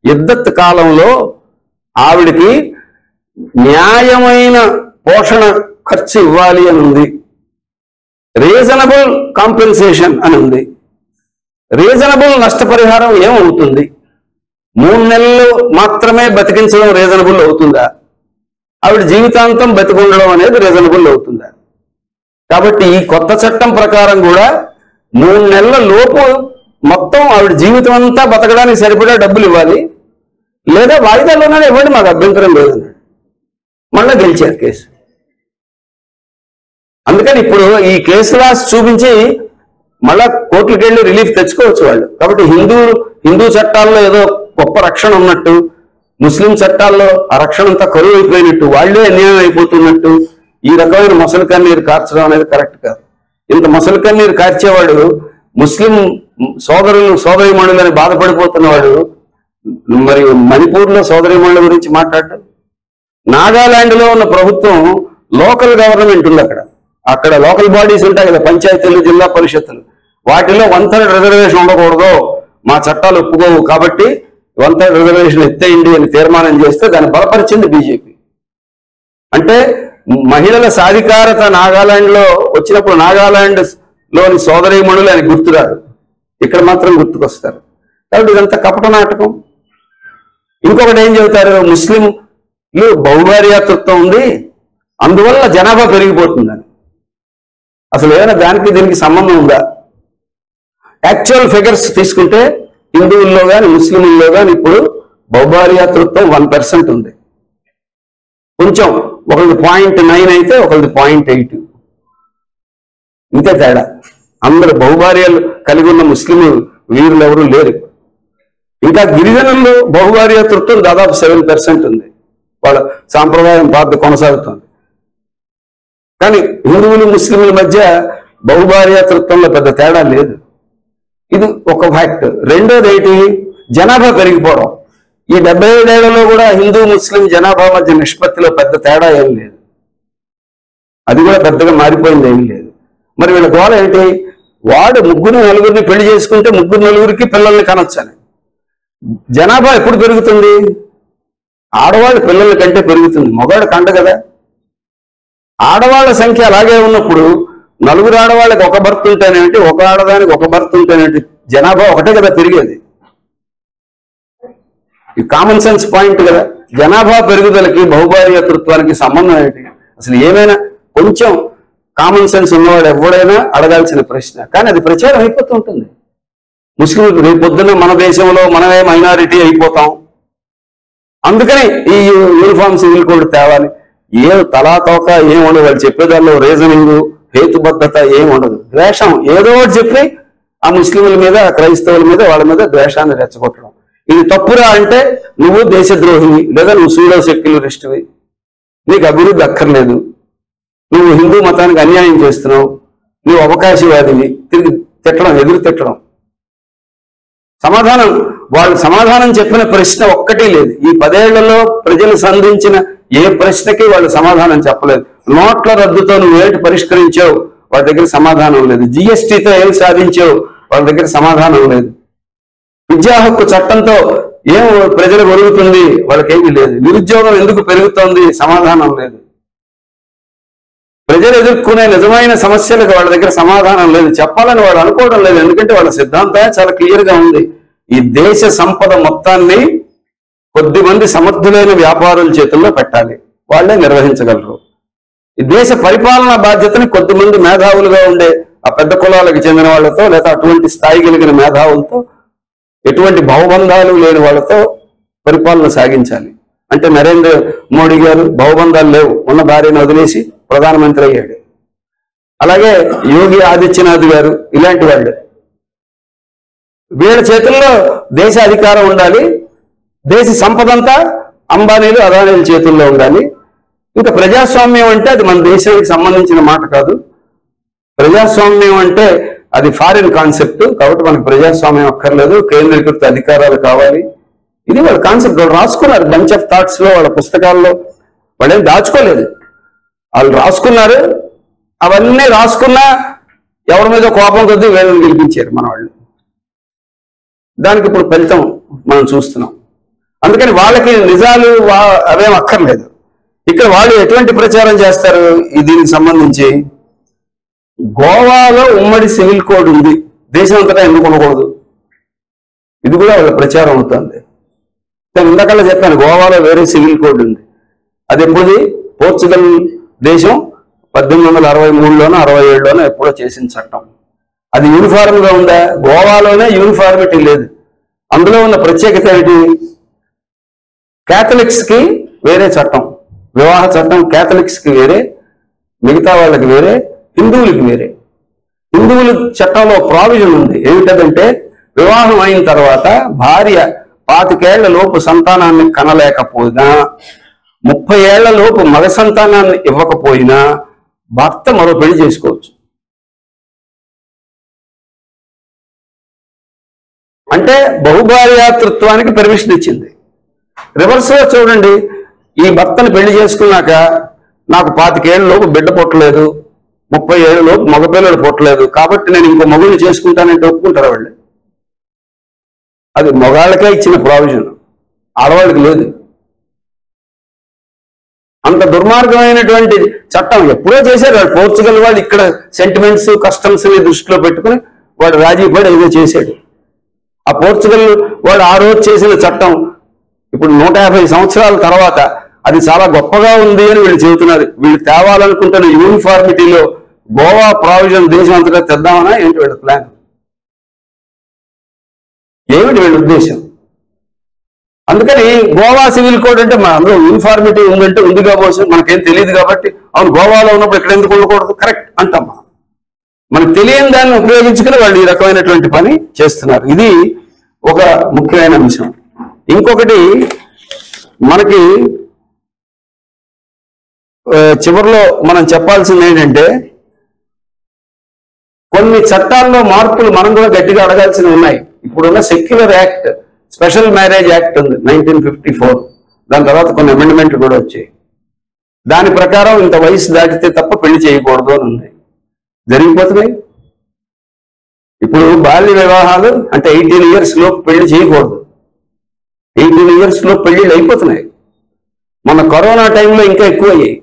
ఇద్దత్ కాలంలో ఆవిడికి న్యాయమైన పోషణ ఖర్చు ఇవ్వాలి అని ఉంది, రీజనబుల్ కాంపెన్సేషన్ అని ఉంది. రీజనబుల్ నష్టపరిహారం ఏమవుతుంది? 3 నెలలు మాత్రమే బతికించడం రీజనబుల్ అవుతుందా? ఆవిడ జీవితాంతం బతికుండడం అనేది రీజనబుల్ అవుతుందా? కాబట్టి ఈ కొత్త చట్టం ప్రకారం కూడా 3 నెలల లోపు మొత్తం ఆవిడ జీవితం అంతా బతకడానికి సరిపడా డబ్బులు ఇవ్వాలి, లేదా వాయిదాలోనే ఇవ్వండి, మాకు అభ్యంతరం లేదన్నాడు. మళ్ళీ గెలిచారు కేసు. అందుకని ఇప్పుడు ఈ కేసు లాస్ చూపించి మళ్ళా కోర్టులకు వెళ్ళి రిలీఫ్ తెచ్చుకోవచ్చు వాళ్ళు. కాబట్టి హిందూ చట్టాల్లో ఏదో గొప్ప రక్షణ ఉన్నట్టు, ముస్లిం చట్టాల్లో ఆ రక్షణ అంతా కరువు అయిపోయినట్టు, వాళ్లే అన్యాయం అయిపోతున్నట్టు ఈ రకమైన మొసలి కన్నీరు కార్చడం అనేది కరెక్ట్ కాదు. ఇంత మొసలి కన్నీరు కార్చేవాడు, ముస్లిం సోదరులు సోదరిమణులని బాధపడిపోతున్నవాడు మరి మణిపూర్లో సోదరీమణుల గురించి మాట్లాడటం, నాగాలాండ్లో ఉన్న ప్రభుత్వం లోకల్ గవర్నమెంట్ ఉంది, అక్కడ లోకల్ బాడీస్ ఉంటాయి కదా, పంచాయతీలు, జిల్లా పరిషత్తులు, వాటిలో 1/3 రిజర్వేషన్ ఉండకూడదు, మా చట్టాలు ఒప్పుకోవు కాబట్టి 1/3 రిజర్వేషన్ ఎత్తేయండి అని తీర్మానం చేస్తే దాన్ని బలపరిచింది బీజేపీ. అంటే మహిళల సాధికారత నాగాలాండ్లో వచ్చినప్పుడు నాగాలాండ్ లోని సోదరీమణులు అని గుర్తురారు, ఇక్కడ మాత్రం గుర్తుకొస్తారు. కాబట్టి ఇదంతా కపట నాటకం. ఇంకొకటి ఏం చెబుతారు, ముస్లింలు బహుభార్యాతృత్వం ఉంది అందువల్ల జనాభా పెరిగిపోతుందని. అసలు ఏమైనా దానికి దీనికి సంబంధం ఉందా? యాక్చువల్ ఫిగర్స్ తీసుకుంటే హిందువుల్లో కానీ ముస్లింల్లో కానీ ఇప్పుడు బహుభార్యాతృత్వం 1% ఉంది. కొంచెం ఒకరిది 0.9 అయితే ఒకరిది 0.8, ఇంతే తేడా. అందరు బహుభార్యలు కలిగి ఉన్న ముస్లిం వీరులు ఎవరు లేరు. ఇంకా గిరిజనుల్లో బహుభార్యాతృత్వం దాదాపు 7% ఉంది, వాళ్ళ సాంప్రదాయం పాత కొనసాగుతుంది. కానీ హిందువులు ముస్లింల మధ్య బహుభార్యాతృత్వంలో పెద్ద తేడా లేదు. ఇది ఒక ఫ్యాక్ట్. రెండోది ఏంటి, జనాభా పెరిగిపోవడం. ఈ 75 ఏళ్లలో కూడా హిందూ ముస్లిం జనాభా మధ్య నిష్పత్తిలో పెద్ద తేడా ఏం లేదు, అది కూడా పెద్దగా మారిపోయింది ఏమీ లేదు. మరి వీళ్ళ గోల ఏంటి, వాడు 3-4 పెళ్లి చేసుకుంటే 3-4 పిల్లల్ని కనొచ్చని. జనాభా ఎప్పుడు పెరుగుతుంది, ఆడవాళ్ళ పిల్లల కంటే పెరుగుతుంది, మగవాడు కండ కదా. ఆడవాళ్ళ సంఖ్య అలాగే ఉన్నప్పుడు 4 ఆడవాళ్ళకి ఒక భర్త ఉంటేనేంటి, ఒక ఆడదానికి ఒక భర్త ఉంటేనేంటి, జనాభా ఒకటే కదా పెరిగేది. ఈ కామన్ సెన్స్ పాయింట్ కదా. జనాభా పెరుగుదలకి బహుభార్యాతృత్వానికి సంబంధం ఏంటి? అసలు ఏమైనా కొంచెం కామన్ సెన్స్ ఉన్నవాడు ఎవడైనా అడగాల్సిన ప్రశ్న. కానీ అది ప్రచారం అయిపోతూ ఉంటుంది. ముస్లింలు రేపు పొద్దున్న మన దేశంలో మనమే మైనారిటీ అయిపోతాం, అందుకని ఈ యూనిఫామ్ సివిల్ కోడ్ తేవాలి. ఏ తలా తోక ఏం ఉండదు, వాళ్ళు చెప్పేదాల్లో రీజనింగ్ హేతుబద్ధత ఏం ఉండదు. ద్వేషం ఏదో ఒకటి చెప్పి ఆ ముస్లింల మీద క్రైస్తవుల మీద వాళ్ళ మీద ద్వేషాన్ని రెచ్చగొట్టడం. ఇది తప్పురా అంటే నువ్వు దేశద్రోహివి, లేదా నువ్వు సూడో సెక్యులరిస్టువి, నీకు అభివృద్ధి అక్కర్లేదు, నువ్వు హిందూ మతానికి అన్యాయం చేస్తున్నావు, నువ్వు అవకాశవాదివి, తిరిగి తిట్టడం, ఎదురు తిట్టడం. సమాధానం, వాళ్ళు సమాధానం చెప్పిన ప్రశ్న ఒక్కటి లేదు. ఈ 10 ఏళ్లలో ప్రజలు సంధించిన ఏ ప్రశ్నకి వాళ్ళు సమాధానం చెప్పలేదు. నోట్ల రద్దుతో నువ్వు ఏంటి పరిష్కరించావు, వాళ్ళ దగ్గర సమాధానం లేదు. జిఎస్టీతో ఏం సాధించావు, వాళ్ళ దగ్గర సమాధానం లేదు. విద్యా హక్కు చట్టంతో ఏం ప్రజలకు ఒరుగుతుంది, వాళ్ళకేమీ లేదు. నిరుద్యోగం ఎందుకు పెరుగుతోంది, సమాధానం లేదు. ప్రజలు ఎదుర్కొనే నిజమైన సమస్యలకు వాళ్ళ దగ్గర సమాధానం లేదు. చెప్పాలని వాళ్ళు అనుకోవడం లేదు, ఎందుకంటే వాళ్ళ సిద్ధాంతం చాలా క్లియర్ గా ఉంది. ఈ దేశ సంపద మొత్తాన్ని కొద్దిమంది సమర్థులైన వ్యాపారుల చేతుల్లో పెట్టాలి, వాళ్ళే నిర్వహించగలరు. ఈ దేశ పరిపాలనా బాధ్యతని కొద్దిమంది మేధావులుగా ఉండే ఆ పెద్ద కులాలకు చెందిన వాళ్ళతో, లేదా అటువంటి స్థాయి కలిగిన మేధావులతో, ఎటువంటి భవబంధాలు లేని వాళ్ళతో పరిపాలన సాగించాలి. అంటే నరేంద్ర మోడీ గారు భవబంధాలు లేవు, ఉన్న భార్యను వదిలేసి ప్రధానమంత్రి అయ్యాడు. అలాగే యోగి ఆదిత్యనాథ్ గారు, ఇలాంటి వాళ్ళు. వీళ్ళ చేతుల్లో దేశ అధికారం ఉండాలి, దేశ సంపదంతా అంబానీలు అదానీల చేతుల్లో ఉండాలి. ఇంకా ప్రజాస్వామ్యం అంటే అది మన దేశానికి సంబంధించిన మాట కాదు. ప్రజాస్వామ్యం అంటే అది ఫారిన్ కాన్సెప్ట్, కాబట్టి మనకు ప్రజాస్వామ్యం అక్కర్లేదు, కేంద్రీకృత అధికారాలు కావాలి. ఇది వాళ్ళ కాన్సెప్ట్. వాళ్ళు రాసుకున్నారు బంచ్ ఆఫ్ థాట్స్ లో, వాళ్ళ పుస్తకాల్లో. వాళ్ళేం దాచుకోలేదు, వాళ్ళు రాసుకున్నారు. అవన్నీ రాసుకున్నా ఎవరి మీద కోపం కొద్దీ వీళ్ళని గెలిపించారు మన వాళ్ళు. దానికి ఇప్పుడు ఫలితం మనం చూస్తున్నాం. అందుకని వాళ్ళకి నిజాలు అవేం అక్కర్లేదు. ఇక్కడ వాళ్ళు ఎటువంటి ప్రచారం చేస్తారు దీనికి సంబంధించి, గోవాలో ఉమ్మడి సివిల్ కోడ్ ఉంది, దేశం అంతటా ఎందుకు ఉండకూడదు, ఇది కూడా వాళ్ళ ప్రచారం అవుతుంది. నేను ఇందాకల్లా చెప్పాను, గోవాలో వేరే సివిల్ కోడ్ ఉంది. అది ఎప్పుడుది, పోర్చుగల్ దేశం 1863లోనో 67లోనో ఎప్పుడో చేసిన చట్టం. అది యూనిఫార్మ్ గా ఉందా? గోవాలోనే యూనిఫార్మిటీ లేదు. అందులో ఉన్న ప్రత్యేకత ఏమిటి, క్యాథలిక్స్ కి వేరే చట్టం, వివాహ చట్టం క్యాథలిక్స్ కి వేరే, మిగతా వాళ్ళకి వేరే, హిందువులకి వేరే. హిందువుల చట్టంలో ప్రావిజన్ ఉంది, ఏమిటంటే వివాహం అయిన తర్వాత భార్య 25 ఏళ్ల లోపు సంతానాన్ని కనలేకపోయినా, 30 ఏళ్ల లోపు మగ సంతానాన్ని ఇవ్వకపోయినా భర్త మరో పెళ్లి చేసుకోవచ్చు. అంటే బహుభార్యాతృత్వానికి పర్మిషన్ ఇచ్చింది. రివర్స్గా చూడండి, ఈ భర్తను పెళ్లి చేసుకున్నాక నాకు 25 ఏళ్ళలోపు బిడ్డ పుట్టలేదు, 30 ఏళ్ళలోపు మగపిల్లలు పుట్టలేదు, కాబట్టి నేను ఇంకో మగుడిని చేసుకుంటానంటే ఒప్పుకుంటారా వాళ్ళు? అది మగాళ్ళకే ఇచ్చిన ప్రావిజన్, ఆడవాళ్ళకి లేదు. అంత దుర్మార్గమైనటువంటి చట్టం ఎప్పుడో చేశారు వాళ్ళు. పోర్చుగల్ వాళ్ళు ఇక్కడ సెంటిమెంట్స్ కస్టమ్స్ ని దృష్టిలో పెట్టుకుని వాడు రాజీ పడి ఏదో చేశాడు. ఆ పోర్చుగల్ వాడు ఆ రోజు చేసిన చట్టం ఇప్పుడు 150 సంవత్సరాల తర్వాత అది చాలా గొప్పగా ఉంది అని వీళ్ళు చెబుతున్నారు. వీళ్ళు తేవాలనుకుంటున్న యూనిఫార్మిటీలో గోవా ప్రావిజన్ దేశం అంతటా తెద్దామనా ఏంటి వీళ్ళ ప్లాన్? ఏమిటి వీళ్ళ ఉద్దేశం? అందుకని గోవా సివిల్ కోడ్ అంటే అందులో యూనిఫార్మిటీ ఉందంటే ఉంది కాబట్టి మనకేం తెలియదు కాబట్టి అవును గోవాలో ఉన్నప్పుడు ఇక్కడ ఎందుకు ఉండకూడదు కరెక్ట్ అంటాం. మనకు తెలియని దాన్ని ఉపయోగించుకుని వాళ్ళు ఈ రకమైనటువంటి పని చేస్తున్నారు. ఇది ఒక ముఖ్యమైన అంశం. ఇంకొకటి మనకి చివరిలో మనం చెప్పాల్సింది ఏంటంటే కొన్ని చట్టాల్లో మార్పులు మనం కూడా గట్టిగా అడగాల్సినవి ఉన్నాయి. ఇప్పుడున్న secular act, special marriage act ఉంది 1954, దాని తర్వాత కొన్ని అమెండ్మెంట్లు కూడా వచ్చాయి. దాని ప్రకారం ఇంత వయసు దాటితే తప్ప పెళ్లి చేయకూడదు అని ఉంది. జరిగిపోతున్నాయి. ఇప్పుడు బాల్య వివాహాలు అంటే 18 years లోపు పెళ్లి చేయకూడదు, 18 years లోపు పెళ్లిళ్ళు అయిపోతున్నాయి. మన కరోనా టైంలో ఇంకా ఎక్కువ అయ్యాయి.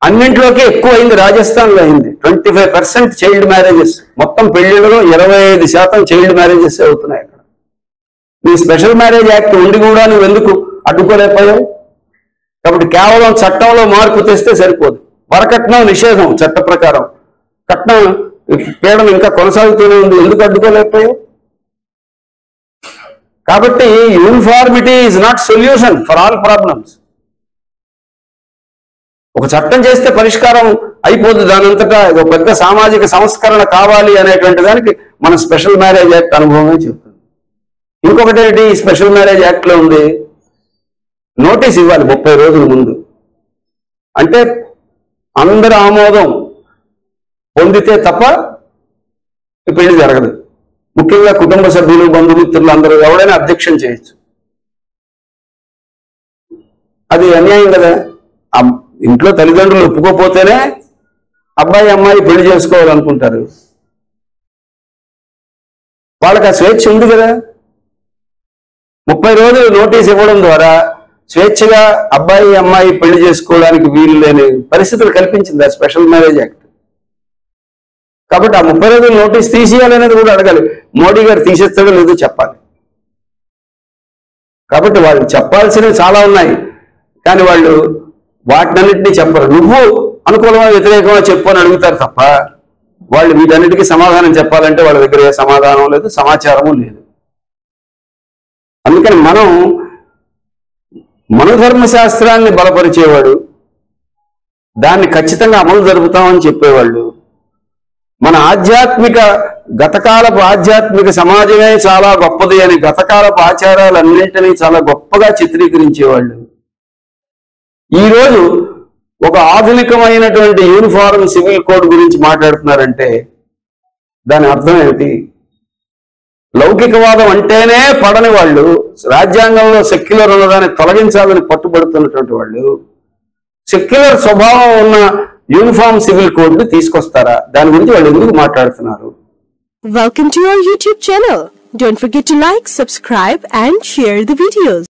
అన్నింటిలోకి ఎక్కువ అయింది రాజస్థాన్లో అయింది. 25% చైల్డ్ మ్యారేజెస్, మొత్తం పెళ్లిళ్ళలో 25% చైల్డ్ మ్యారేజెస్ అవుతున్నాయి అక్కడ. నీ స్పెషల్ మ్యారేజ్ యాక్ట్ ఉండి కూడా నువ్వు ఎందుకు అడ్డుకోలేకపోయావు? కాబట్టి కేవలం చట్టంలో మార్పు తెస్తే సరిపోదు. వరకట్నం నిషేధం చట్ట ప్రకారం, కట్నం పీడనం ఇంకా కొనసాగుతూనే ఉంది, ఎందుకు అడ్డుకోలేకపోయావు? కాబట్టి uniformity is not solution for all problems. ఒక చట్టం చేస్తే పరిష్కారం అయిపోతుంది దానంతటా. ఒక పెద్ద సామాజిక సంస్కరణ కావాలి అనేటువంటి దానికి మన స్పెషల్ మ్యారేజ్ యాక్ట్ అనుభవమే చెప్తుంది. ఇంకొకటి ఏంటి ఈ స్పెషల్ మ్యారేజ్ యాక్ట్ లో ఉంది, నోటీస్ ఇవ్వాలి 30 రోజుల ముందు. అంటే అందరి ఆమోదం పొందితే తప్ప పెళ్లి జరగదు. ముఖ్యంగా కుటుంబ సభ్యులు, బంధుమిత్రులు అందరూ ఎవరైనా అబ్జెక్షన్ చేయొచ్చు. అది అన్యాయం కదా. ఇంట్లో తల్లిదండ్రులు ఒప్పుకోపోతేనే అబ్బాయి అమ్మాయి పెళ్లి చేసుకోవాలనుకుంటారు. వాళ్ళకి ఆ స్వేచ్ఛ ఉంది కదా. 30 రోజులు నోటీస్ ఇవ్వడం ద్వారా స్వేచ్ఛగా అబ్బాయి అమ్మాయి పెళ్లి చేసుకోవడానికి వీలు లేని పరిస్థితులు కల్పించింది ఆ స్పెషల్ మ్యారేజ్ యాక్ట్. కాబట్టి ఆ 30 రోజులు నోటీస్ తీసేయాలనేది కూడా అడగాలి. మోడీ గారు తీసేస్తాడో లేదో చెప్పాలి. కాబట్టి వాళ్ళు చెప్పాల్సినవి చాలా ఉన్నాయి, కానీ వాళ్ళు వాటినన్నింటినీ చెప్పరు. నువ్వు అనుకూలమా వ్యతిరేకమా చెప్పు అని అడుగుతారు తప్ప వాళ్ళు వీటన్నిటికీ సమాధానం చెప్పాలంటే వాళ్ళ దగ్గర ఏ సమాధానం లేదు, సమాచారము లేదు. అందుకని మనం మనోధర్మ శాస్త్రాన్ని బలపరిచేవాడు, దాన్ని ఖచ్చితంగా అమలు జరుపుతామని చెప్పేవాళ్ళు, మన గతకాలపు ఆధ్యాత్మిక సమాజమే చాలా గొప్పది అని గతకాలపు ఆచారాలన్నింటినీ చాలా గొప్పగా చిత్రీకరించేవాళ్ళు ఈరోజు ఒక ఆధునికమైనటువంటి యూనిఫార్మ్ సివిల్ కోడ్ గురించి మాట్లాడుతున్నారంటే దాని అర్థం ఏమిటి? లౌకికవాదం అంటేనే పడని వాళ్ళు, రాజ్యాంగంలో సెక్యులర్ ఉన్నదాన్ని తొలగించాలని పట్టుబడుతున్నటువంటి వాళ్ళు సెక్యులర్ స్వభావం ఉన్న యూనిఫార్మ్ సివిల్ కోడ్ ని తీసుకొస్తారా? దాని గురించి వాళ్ళు ఎందుకు మాట్లాడుతున్నారు? Welcome to our YouTube channel. Don't forget to like, subscribe and share the videos.